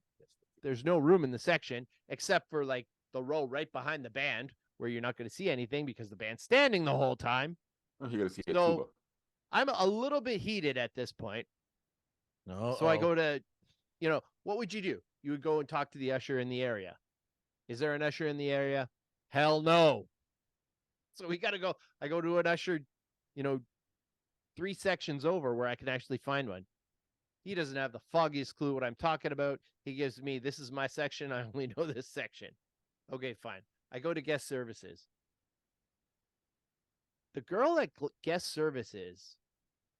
there's no room in the section except for like the row right behind the band where you're not going to see anything because the band's standing the whole time. You're going to see a so tuba. I'm a little bit heated at this point. No. So I go to, what would you do? You would go and talk to the usher in the area. Is there an usher in the area? Hell no. So we got to go. I go to an usher, 3 sections over where I can actually find one. He doesn't have the foggiest clue what I'm talking about. He gives me, this is my section. I only know this section. Okay, fine. I go to guest services. The girl at guest services,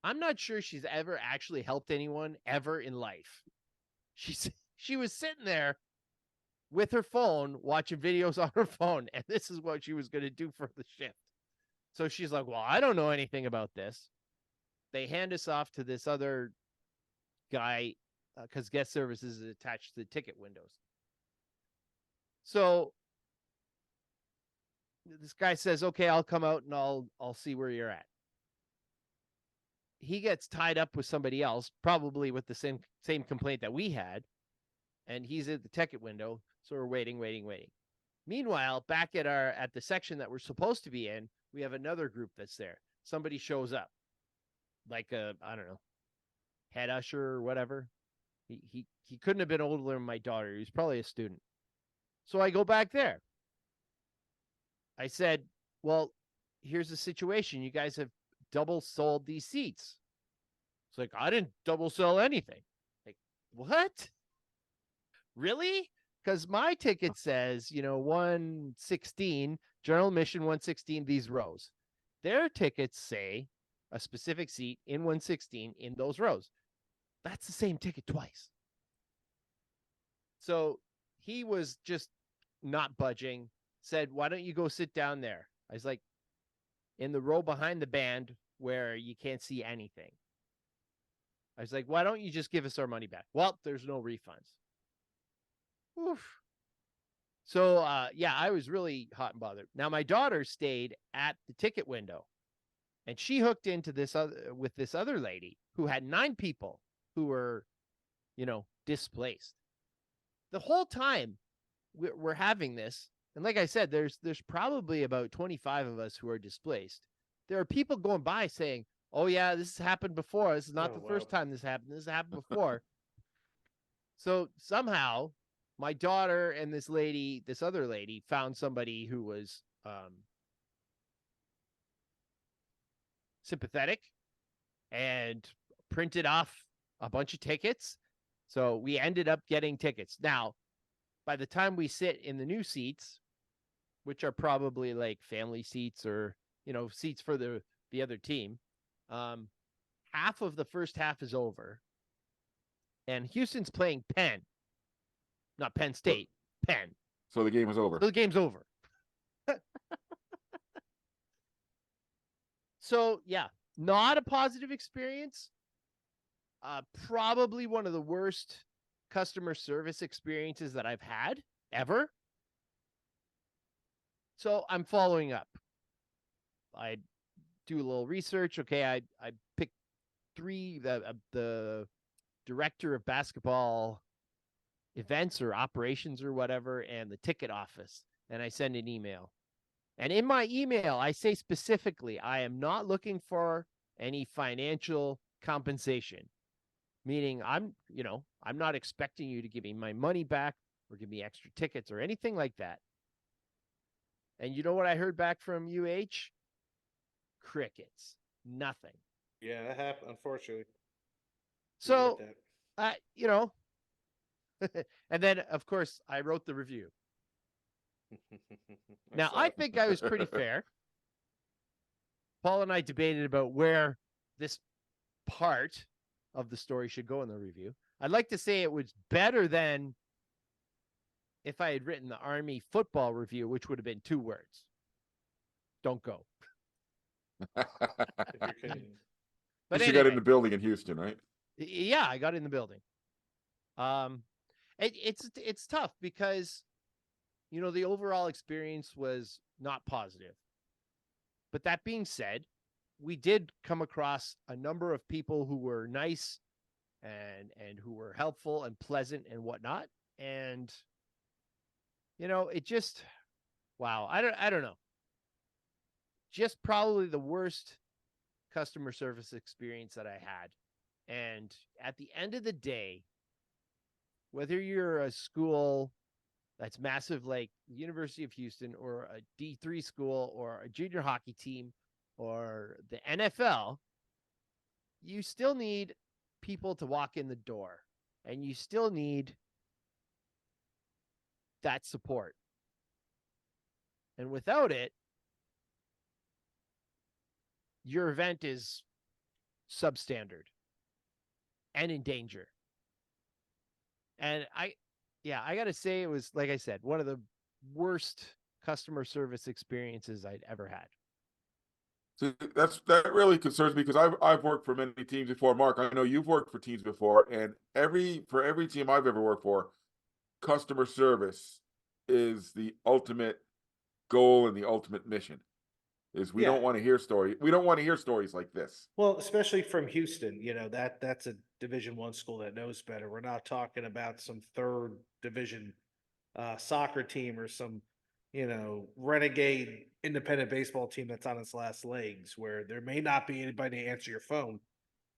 I'm not sure she's ever actually helped anyone ever in life. She was sitting there with her phone, watching videos on her phone. And this is what she was going to do for the shift. So she's like, well, I don't know anything about this. They hand us off to this other guy because guest services is attached to the ticket windows. So this guy says, okay, I'll come out and I'll see where you're at. He gets tied up with somebody else, probably with the same complaint that we had. And he's at the ticket window. So we're waiting. Meanwhile, back at the section that we're supposed to be in, we have another group that's there. Somebody shows up, like I don't know, head usher or whatever. He couldn't have been older than my daughter. He was probably a student. So I go back there. I said, well, here's the situation. You guys have double sold these seats. It's like, I didn't double sell anything. Like, what? Really? Because my ticket says, 116, general admission 116, these rows. Their tickets say a specific seat in 116 in those rows. That's the same ticket twice. So he was just not budging, said, why don't you go sit down there? I was like, in the row behind the band where you can't see anything. I was like, why don't you just give us our money back? Well, there's no refunds. Oof. So, I was really hot and bothered. Now, my daughter stayed at the ticket window, and she hooked into with this other lady who had 9 people who were, displaced. The whole time we're having this, and like I said, there's probably about 25 of us who are displaced. There are people going by saying, oh, yeah, this has happened before. This is not the first time this happened. This has happened before. So somehow my daughter and this other lady found somebody who was sympathetic and printed off a bunch of tickets. So we ended up getting tickets. Now, by the time we sit in the new seats, which are probably like family seats or, seats for the other team, half of the first half is over. And Houston's playing Penn. Not Penn State, Penn. So the game was over. So the game's over. So, yeah, not a positive experience. Probably one of the worst customer service experiences that I've had ever. So I'm following up. I do a little research. Okay, I picked 3, the director of basketball events or operations or whatever, and the ticket office, and I send an email. And in my email, I say specifically, I am not looking for any financial compensation, meaning I'm not expecting you to give me my money back or give me extra tickets or anything like that. And you know what I heard back from UH? Crickets. Nothing. Yeah, that happened, unfortunately. So, and then, of course, I wrote the review. Now, I think I was pretty fair. Paul and I debated about where this part of the story should go in the review. I'd like to say it was better than if I had written the Army football review, which would have been 2 words. Don't go. If you're kidding. But But you got in the building in Houston, right? Yeah, I got in the building. It's tough because, the overall experience was not positive. But that being said, we did come across a number of people who were nice and who were helpful and pleasant and whatnot. And, it just, wow, I don't know. Just probably the worst customer service experience that I had. And at the end of the day, whether you're a school that's massive like the University of Houston or a D3 school or a junior hockey team or the NFL, you still need people to walk in the door, and you still need that support. And without it, your event is substandard and in danger. And Yeah, I gotta say it was, like I said, one of the worst customer service experiences I'd ever had. So that really concerns me because I've worked for many teams before. Mark, I know you've worked for teams before, and for every team I've ever worked for, customer service is the ultimate goal and the ultimate mission. Is we Yeah. don't want to hear story. We don't want to hear stories like this. Well, especially from Houston, that's a Division I school that knows better. We're not talking about some third division soccer team or some, renegade independent baseball team that's on its last legs where there may not be anybody to answer your phone.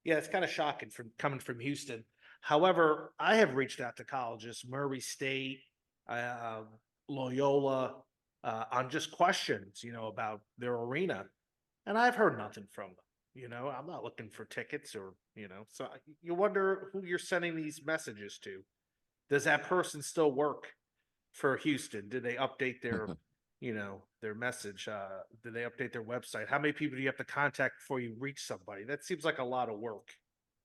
Yeah, it's kind of shocking from coming from Houston. However, I have reached out to colleges, Murray State, uh, Loyola, on just questions, about their arena, and I've heard nothing from them. I'm not looking for tickets or, so you wonder who you're sending these messages to. Does that person still work for Houston? Did they update their, their message? Did they update their website? How many people do you have to contact before you reach somebody? That seems like a lot of work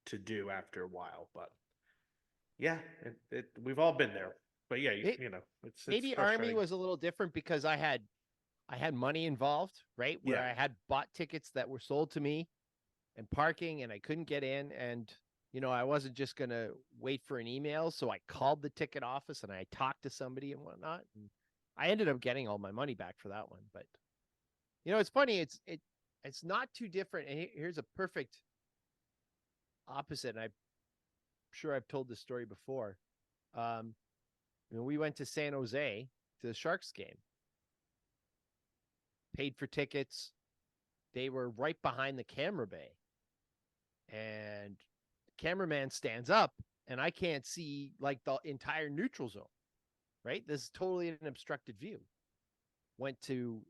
to do after a while, but yeah, we've all been there. But yeah, it's Maybe Army was a little different because I had money involved, right? Where Yeah. I had bought tickets that were sold to me and parking, and I couldn't get in. And, I wasn't just going to wait for an email. So I called the ticket office and I talked to somebody and whatnot. And I ended up getting all my money back for that one. But, it's funny. It's not too different. And here's a perfect opposite. And I'm sure I've told this story before. We went to San Jose to the Sharks game, paid for tickets. They were right behind the camera bay. And the cameraman stands up and I can't see like the entire neutral zone, right? This is totally an obstructed view. Went to,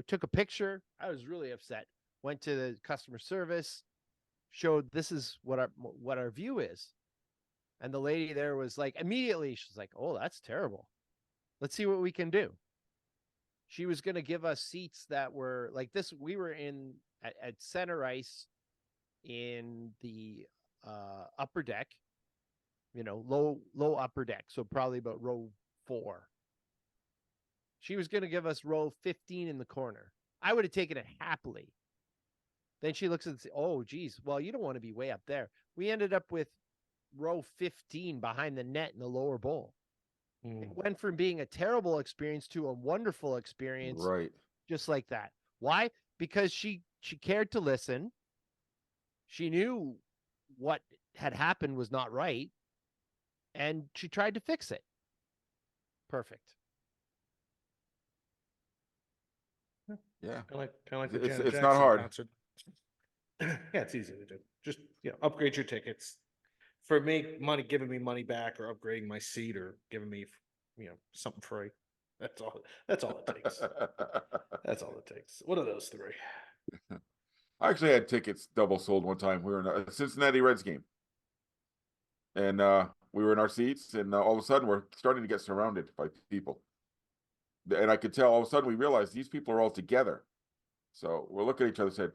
took a picture. I was really upset. Went to the customer service, showed this is what our view is. And the lady there was like, immediately, she's like, oh, that's terrible. Let's see what we can do. She was going to give us seats that were like this. We were at center ice in the upper deck, low upper deck. So probably about row 4. She was going to give us row 15 in the corner. I would have taken it happily. Then she looks and says, oh, geez, well, you don't want to be way up there. We ended up with row 15 behind the net in the lower bowl. It went from being a terrible experience to a wonderful experience. Right. Just like that. Why? Because she cared to listen. She knew what had happened was not right. And she tried to fix it. Perfect. Yeah. Kind of like the It's Janet it's Jackson not hard. concert. Yeah, it's easy to do. Just upgrade your tickets. For me, giving me money back or upgrading my seat or giving me, something free. That's all it takes. That's all it takes. One of those 3. I actually had tickets double sold one time. We were in a Cincinnati Reds game, and we were in our seats, and all of a sudden we're starting to get surrounded by people, and I could tell all of a sudden we realized these people are all together. So we're looking at each other and said,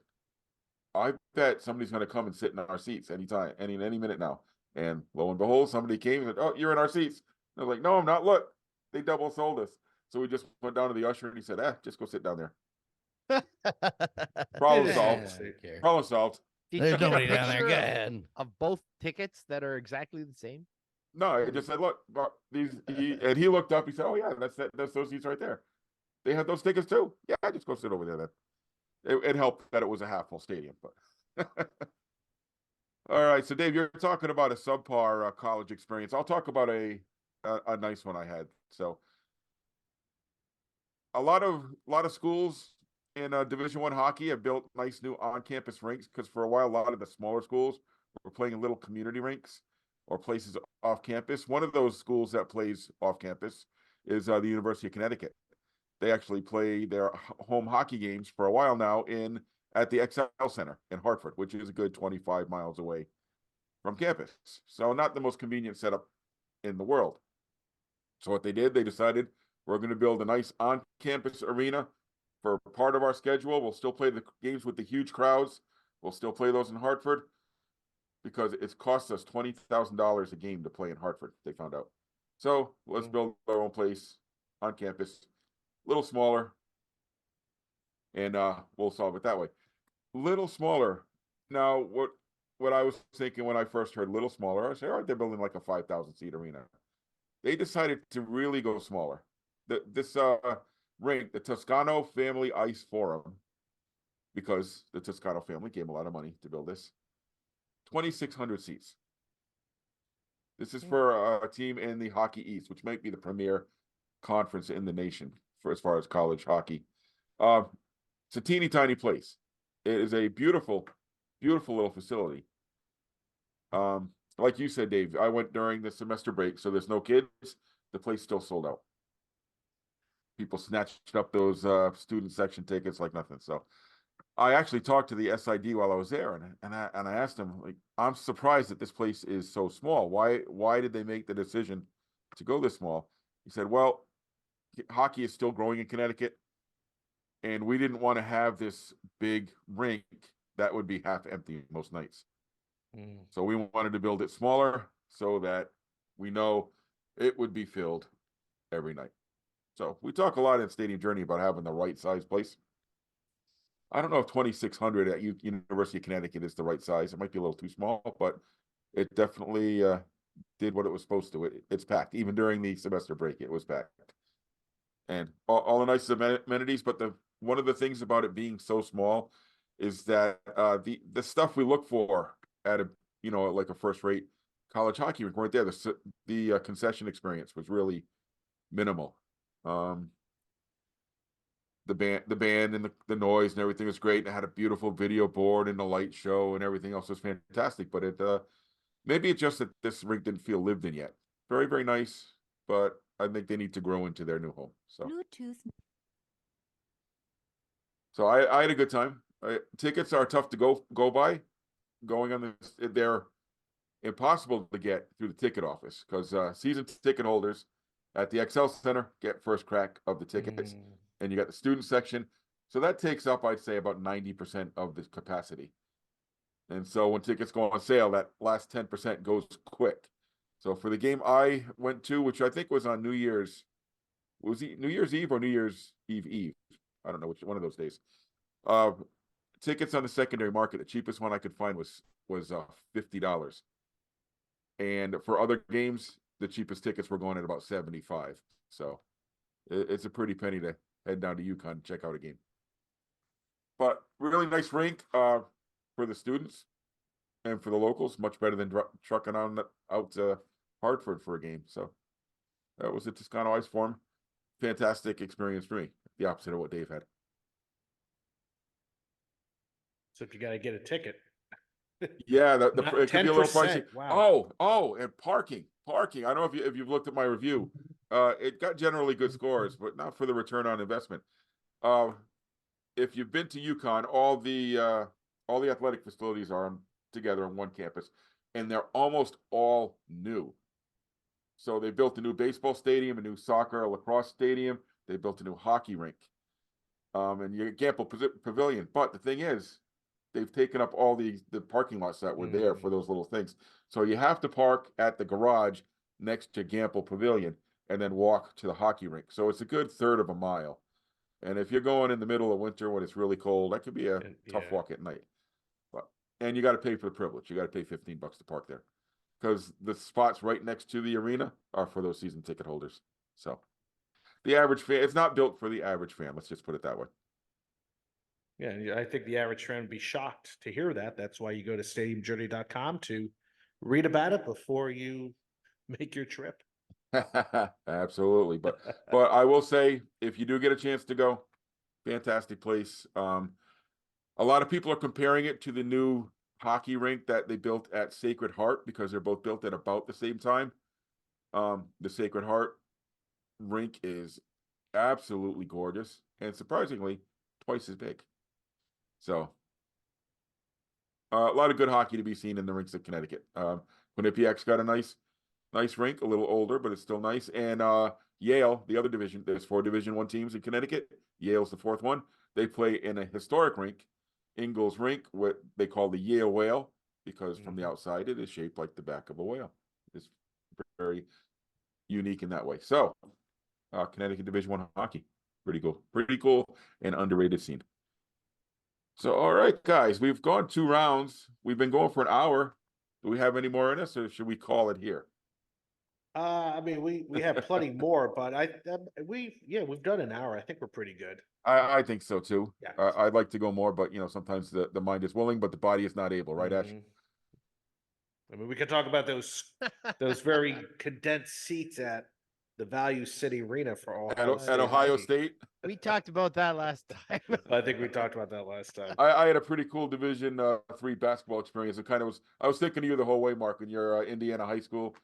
I bet somebody's going to come and sit in our seats anytime, any minute now. And lo and behold, somebody came and said, oh, you're in our seats. And I was like, no, I'm not. Look, they double sold us. So we just went down to the usher and he said, just go sit down there. Problem solved. Problem solved. Did There's you get a nobody down there. picture Go ahead. of both tickets that are exactly the same? No, I just said, look, and he looked up. He said, oh yeah, that's those seats right there. They had those tickets too. Yeah, just go sit over there then. It helped that it was a half full stadium, but all right. So Dave, you're talking about a subpar college experience. I'll talk about a nice one I had. So a lot of schools in Division I hockey have built nice new on-campus rinks because for a while a lot of the smaller schools were playing in little community rinks or places off campus. One of those schools that plays off campus is the University of Connecticut. They actually play their home hockey games for a while now at the XL Center in Hartford, which is a good 25 miles away from campus. So not the most convenient setup in the world. So what they did, they decided we're going to build a nice on-campus arena for part of our schedule. We'll still play the games with the huge crowds. We'll still play those in Hartford because it's cost us $20,000 a game to play in Hartford, they found out. So let's build our own place on campus, a little smaller, and we'll solve it that way. Little smaller. Now, what I was thinking when I first heard little smaller, I said, all right, they're building like a 5,000 seat arena. They decided to really go smaller. This rink, the Toscano Family Ice Forum, because the Toscano family gave a lot of money to build this, 2,600 seats. This is for a team in the Hockey East, which might be the premier conference in the nation for as far as college hockey. It's a teeny tiny place. It is a beautiful, beautiful little facility. Like you said, Dave, I went during the semester break, so there's no kids. The place still sold out. People snatched up those student section tickets like nothing. So I actually talked to the SID while I was there, and I asked him, like, I'm surprised that this place is so small. Why did they make the decision to go this small? He said, well, hockey is still growing in Connecticut, and we didn't want to have this big rink that would be half empty most nights. So we wanted to build it smaller so that we know it would be filled every night. So we talk a lot in Stadium Journey about having the right size place. I don't know if 2,600 at University of Connecticut is the right size. It might be a little too small, but it definitely did what it was supposed to. It's packed. Even during the semester break, it was packed. And all the nice amenities, but one of the things about it being so small is that the stuff we look for at a like a first-rate college hockey rink weren't there. The concession experience was really minimal. The band and the noise and everything was great. And it had a beautiful video board and a light show and everything else was fantastic. But maybe it's just that this rink didn't feel lived in yet. Very, very nice, but I think they need to grow into their new home. So Bluetooth. So I had a good time. Tickets are tough to go by. Going on they're impossible to get through the ticket office because season ticket holders at the XL Center get first crack of the tickets, and you got the student section. So that takes up, I'd say, about 90% of the capacity. And so when tickets go on sale, that last 10% goes quick. So for the game I went to, which I think was on New Year's, was it New Year's Eve or New Year's Eve? I don't know which one of those days. Tickets on the secondary market, the cheapest one I could find was $50. And for other games, the cheapest tickets were going at about 75. So it's a pretty penny to head down to UConn and check out a game. But really nice rink for the students and for the locals, much better than trucking out to Hartford for a game. So that was a Toscano Ice Forum. Fantastic experience for me. The opposite of what Dave had. So if you got to get a ticket. Yeah, it could be a little 10%. pricey. Wow. Oh, and parking. I don't know if you've looked at my review. It got generally good scores, but not for the return on investment. If you've been to UConn, all the athletic facilities are together on one campus, and they're almost all new. So they built a new baseball stadium, a new soccer, a lacrosse stadium. They built a new hockey rink, and your Gamble Pavilion. But the thing is, they've taken up all the parking lots that were there for those little things. So you have to park at the garage next to Gamble Pavilion and then walk to the hockey rink. So it's a good third of a mile. And if you're going in the middle of winter when it's really cold, that could be a tough walk at night. And you got to pay for the privilege. You got to pay $15 to park there because the spots right next to the arena are for those season ticket holders. So the average fan, it's not built for the average fan. Let's just put it that way. Yeah, I think the average fan would be shocked to hear that. That's why you go to stadiumjourney.com to read about it before you make your trip. Absolutely. But I will say, if you do get a chance to go, fantastic place. A lot of people are comparing it to the new hockey rink that they built at Sacred Heart because they're both built at about the same time. The Sacred Heart rink is absolutely gorgeous and surprisingly twice as big. So a lot of good hockey to be seen in the rinks of Connecticut. Quinnipiac's got a nice rink, a little older, but it's still nice. And Yale, the other division, there's 4 Division I teams in Connecticut. Yale's the 4th one. They play in a historic rink, Ingalls Rink, what they call the Yale Whale, because from the outside it is shaped like the back of a whale. It's very unique in that way. So, Connecticut Division One hockey, pretty cool, and underrated scene. So, all right, guys, we've gone 2 rounds. We've been going for an hour. Do we have any more in us, or should we call it here? I mean, we have plenty more, but we've done an hour. I think we're pretty good. I think so too. Yeah. I'd like to go more, but sometimes the mind is willing, but the body is not able, right, Ash? Mhm. I mean, we could talk about those very condensed seats at the Value City Arena for all At Ohio State. We talked about that last time. I think we talked about that last time. I had a pretty cool Division 3 basketball experience. I was thinking of you the whole way, Mark, in your Indiana high school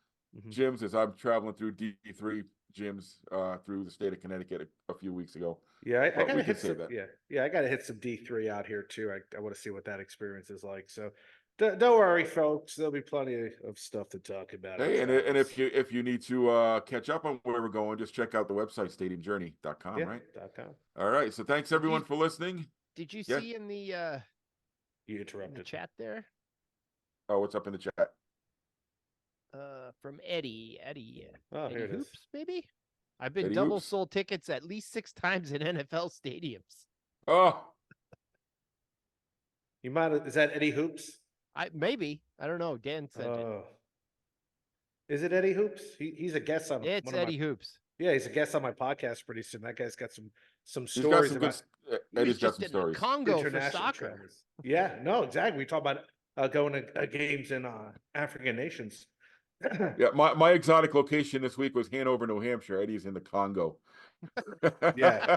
gyms, as I'm traveling through D3 gyms through the state of Connecticut a few weeks ago. Yeah, I But gotta we hit can say some. that. Yeah, I gotta hit some D3 out here too. I want to see what that experience is like. So, don't worry, folks. There'll be plenty of stuff to talk about. Hey, and if you need to catch up on where we're going, just check out the website stadiumjourney.com, yeah, right? .com. All right. So thanks everyone for listening. Did you Yeah. see in the You interrupted. chat there? Oh, what's up in the chat? From Eddie. Eddie Oh, here it is. Hoops, maybe? I've been Eddie double Hoops? sold tickets at least 6 times in NFL stadiums. Oh, You might have, is that Eddie Hoops? I don't know. Dan sent it. Oh. Is it Eddie Hoops? He's a guest on It's one of Eddie Hoops. Yeah, he's a guest on my podcast pretty soon. That guy's got some he's got stories some about good. He was Eddie's got just some in stories. Congo for international soccer. travelers. Yeah, no, exactly. We talk about going to games in African nations. Yeah, my exotic location this week was Hanover, New Hampshire. Eddie's in the Congo. Yeah.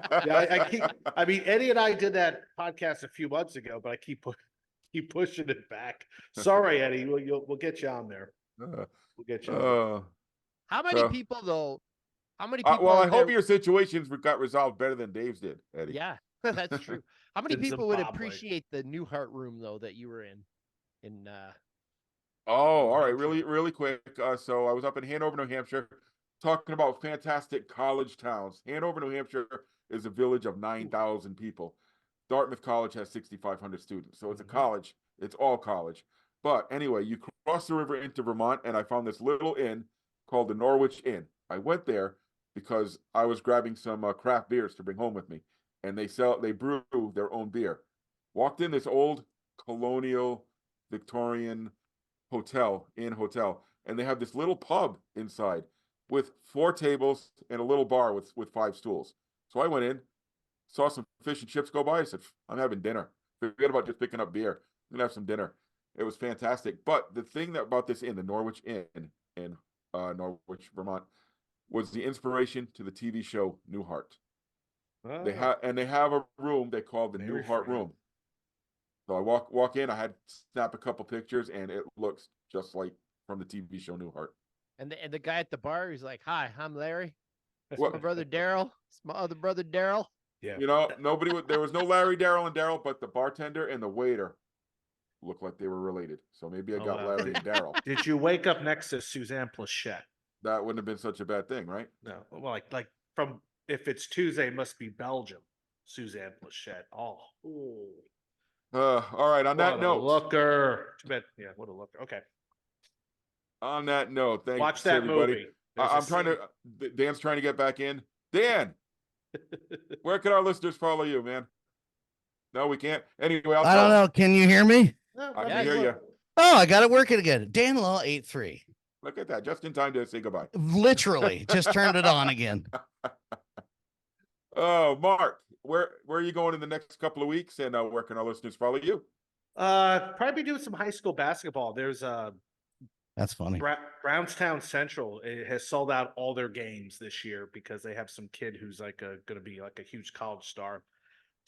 I mean, Eddie and I did that podcast a few months ago, but I keep pushing it back. Sorry, Eddie. We'll get you on there. We'll get you on there. How many So- people though? How many people? Well, I out hope there- your situations got resolved better than Dave's did, Eddie. Yeah, that's true. How many In people would Zimbabwe. appreciate the Newhart room though that you were in? Oh, all right. Hampshire. Really quick. So I was up in Hanover, New Hampshire, talking about fantastic college towns. Hanover, New Hampshire is a village of 9,000 people. Dartmouth College has 6,500 students. So it's a college. It's all college. But anyway, you cross the river into Vermont, and I found this little inn called the Norwich Inn. I went there because I was grabbing some craft beers to bring home with me, and they brew their own beer. Walked in this old colonial Victorian hotel, and they have this little pub inside with 4 tables and a little bar with 5 stools. So I went in, saw some fish and chips go by. I said, I'm having dinner. Forget about just picking up beer. I'm gonna have some dinner. It was fantastic. But the thing about this inn, the Norwich Inn in Norwich, Vermont, was the inspiration to the TV show Newhart. They have a room they call the Very Newhart fine. room. So I walk in. I had to snap a couple pictures, and it looks just like from the TV show Newhart. And the guy at the bar, he's like, "Hi, I'm Larry. It's What- my brother Daryl. It's my other brother Daryl." Yeah. There was no Larry, Daryl, and Daryl, but the bartender and the waiter looked like they were related. So maybe I Oh, got wow. Larry and Daryl. Did you wake up next to Suzanne Plachette? That wouldn't have been such a bad thing, right? No. Well, like from if it's Tuesday, it must be Belgium. Suzanne Plachette. Oh. Ooh. All right. On that What a note, looker. Too bad. Yeah, what a looker. Okay. thanks Watch that everybody. movie. There's a I'm trying scene. to. Dan's trying to get back in. Dan, where can our listeners follow you, man? No, we can't. Anyway, I don't know. Can you hear me? No, I mean, can hear you. look, Oh, I got it working again. Dan Law 83. Look at that, just in time to say goodbye. Literally, just turned it on again. Oh, Mark, where are you going in the next couple of weeks, and where can our listeners follow you? Probably doing some high school basketball. There's That's funny. Brownstown Central. It has sold out all their games this year because they have some kid who's like going to be like a huge college star.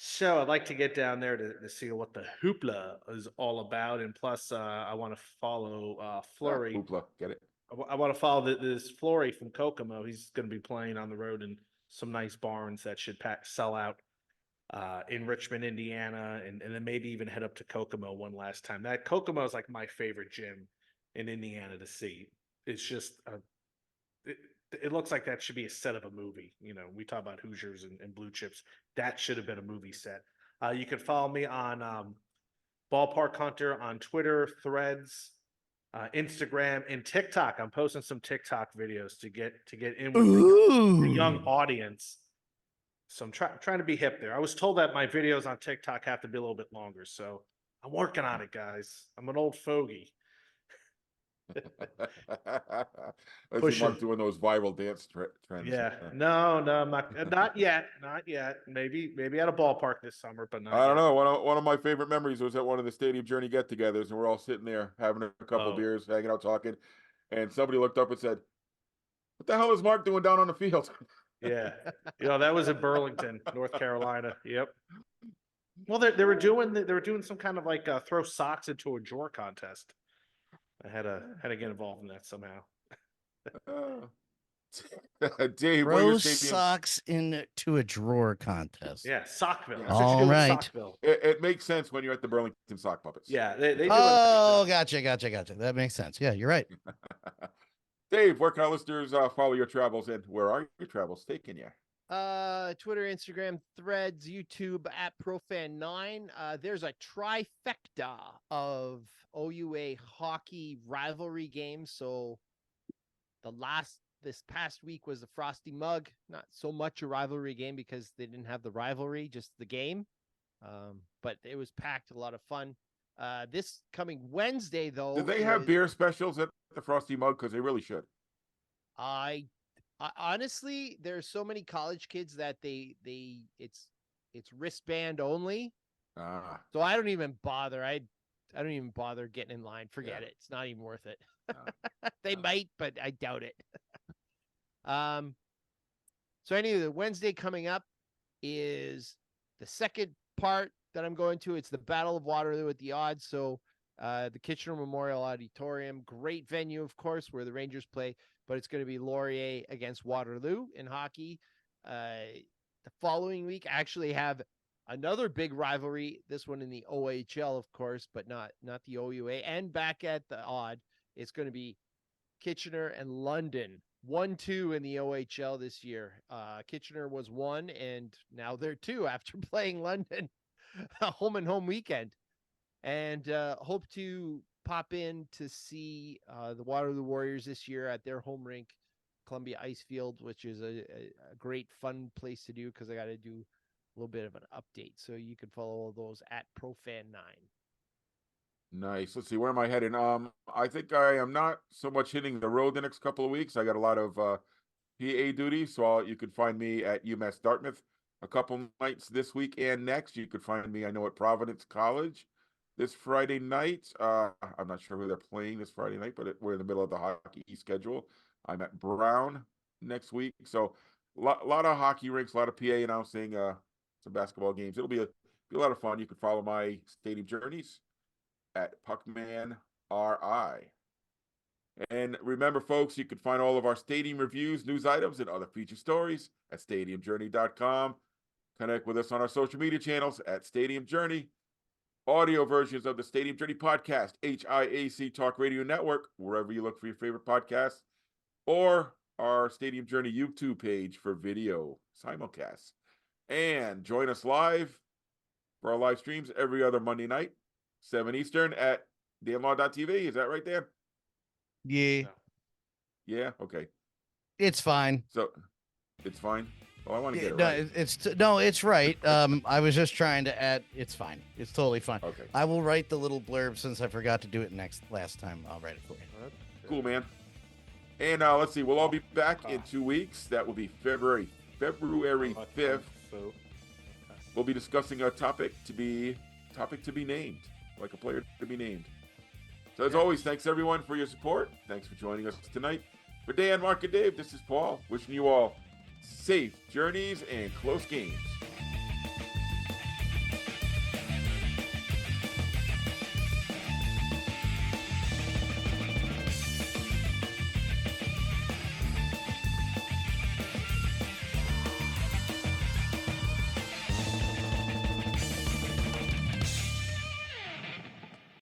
So I'd like to get down there to see what the hoopla is all about, and plus I want to follow Flurry. Hoopla, get it? I want to follow this Flurry from Kokomo. He's going to be playing on the road in some nice barns that should sell out in Richmond, Indiana, and then maybe even head up to Kokomo one last time. That Kokomo is like my favorite gym in Indiana to see. It's just it looks like that should be a set of a movie. You know, we talk about Hoosiers and Blue Chips. That should have been a movie set. You can follow me on Ballpark Hunter on Twitter, Threads, Instagram, and TikTok. I'm posting some TikTok videos to get in with the young audience. So I'm trying to be hip there. I was told that my videos on TikTok have to be a little bit longer, so I'm working on it, guys. I'm an old fogey. I see Mark doing those viral dance trends. Yeah, no, I'm not yet. Maybe at a ballpark this summer, but not I don't yet. know. One of my favorite memories was at one of the Stadium Journey get-togethers, and we're all sitting there having a couple beers, hanging out, talking, and somebody looked up and said, "What the hell is Mark doing down on the field?" Yeah, that was in Burlington, North Carolina. Yep. Well, they were doing some kind of like throw socks into a drawer contest. I had to get involved in that somehow. Dave, throw socks into a drawer contest. Yeah, Sockville. Yeah. All right. Sockville. It makes sense when you're at the Burlington Sock Puppets. Yeah, they do. Oh, gotcha. That makes sense. Yeah, you're right. Dave, where can our listeners follow your travels, and where are your travels taking you? Twitter, Instagram, Threads, YouTube at Profan9. There's a trifecta of OUA hockey rivalry games. So this past week was the Frosty Mug. Not so much a rivalry game because they didn't have the rivalry, just the game. But it was packed, a lot of fun. This coming Wednesday, though. Do they have beer specials at the Frosty Mug? Because they really should. I honestly, there's so many college kids that it's wristband only. So I don't even bother. I don't even bother getting in line. Forget it. It's not even worth it. They might, but I doubt it. So anyway, the Wednesday coming up is the second part that I'm going to. It's the Battle of Waterloo at the Odds. So the Kitchener Memorial Auditorium, great venue, of course, where the Rangers play, but it's going to be Laurier against Waterloo in hockey. The following week, I actually have another big rivalry, this one in the OHL, of course, but not the OUA. And back at the Odd, it's going to be Kitchener and London, 1-2 in the OHL this year. Kitchener was 1, and now they're 2 after playing London. Home and home weekend. And hope to pop in to see the Waterloo Warriors this year at their home rink, Columbia Ice Field, which is a great fun place to do because I got to do a little bit of an update. So you can follow all those at Profan9. Nice. Let's see, where am I heading? I think I am not so much hitting the road the next couple of weeks. I got a lot of PA duty, so you could find me at UMass Dartmouth a couple nights this week and next. You could find me, I know, at Providence College this Friday night. I'm not sure who they're playing this Friday night, but we're in the middle of the hockey schedule. I'm at Brown next week, so a lot of hockey rinks, a lot of PA announcing some basketball games. It'll be a lot of fun. You can follow my stadium journeys at Puckman RI. And remember, folks, you can find all of our stadium reviews, news items, and other feature stories at stadiumjourney.com. Connect with us on our social media channels at Stadium Journey. Audio versions of the Stadium Journey podcast, HIAC Talk Radio Network, wherever you look for your favorite podcasts, or our Stadium Journey YouTube page for video simulcasts. And join us live for our live streams every other Monday night, 7 Eastern at danlaw.tv. Is that right, Dan? Yeah. Yeah? Okay. It's fine. So, it's fine? Oh, I want to get it right. It's it's right. I was just trying to add, it's fine. It's totally fine. Okay. I will write the little blurb since I forgot to do it last time. I'll write it for you. Cool, man. And let's see, we'll all be back in 2 weeks. That will be February 5th. We'll be discussing a topic to be named, like a player to be named. So as always, thanks everyone for your support. Thanks for joining us tonight. For Dan, Mark, and Dave, this is Paul, wishing you all safe journeys and close games.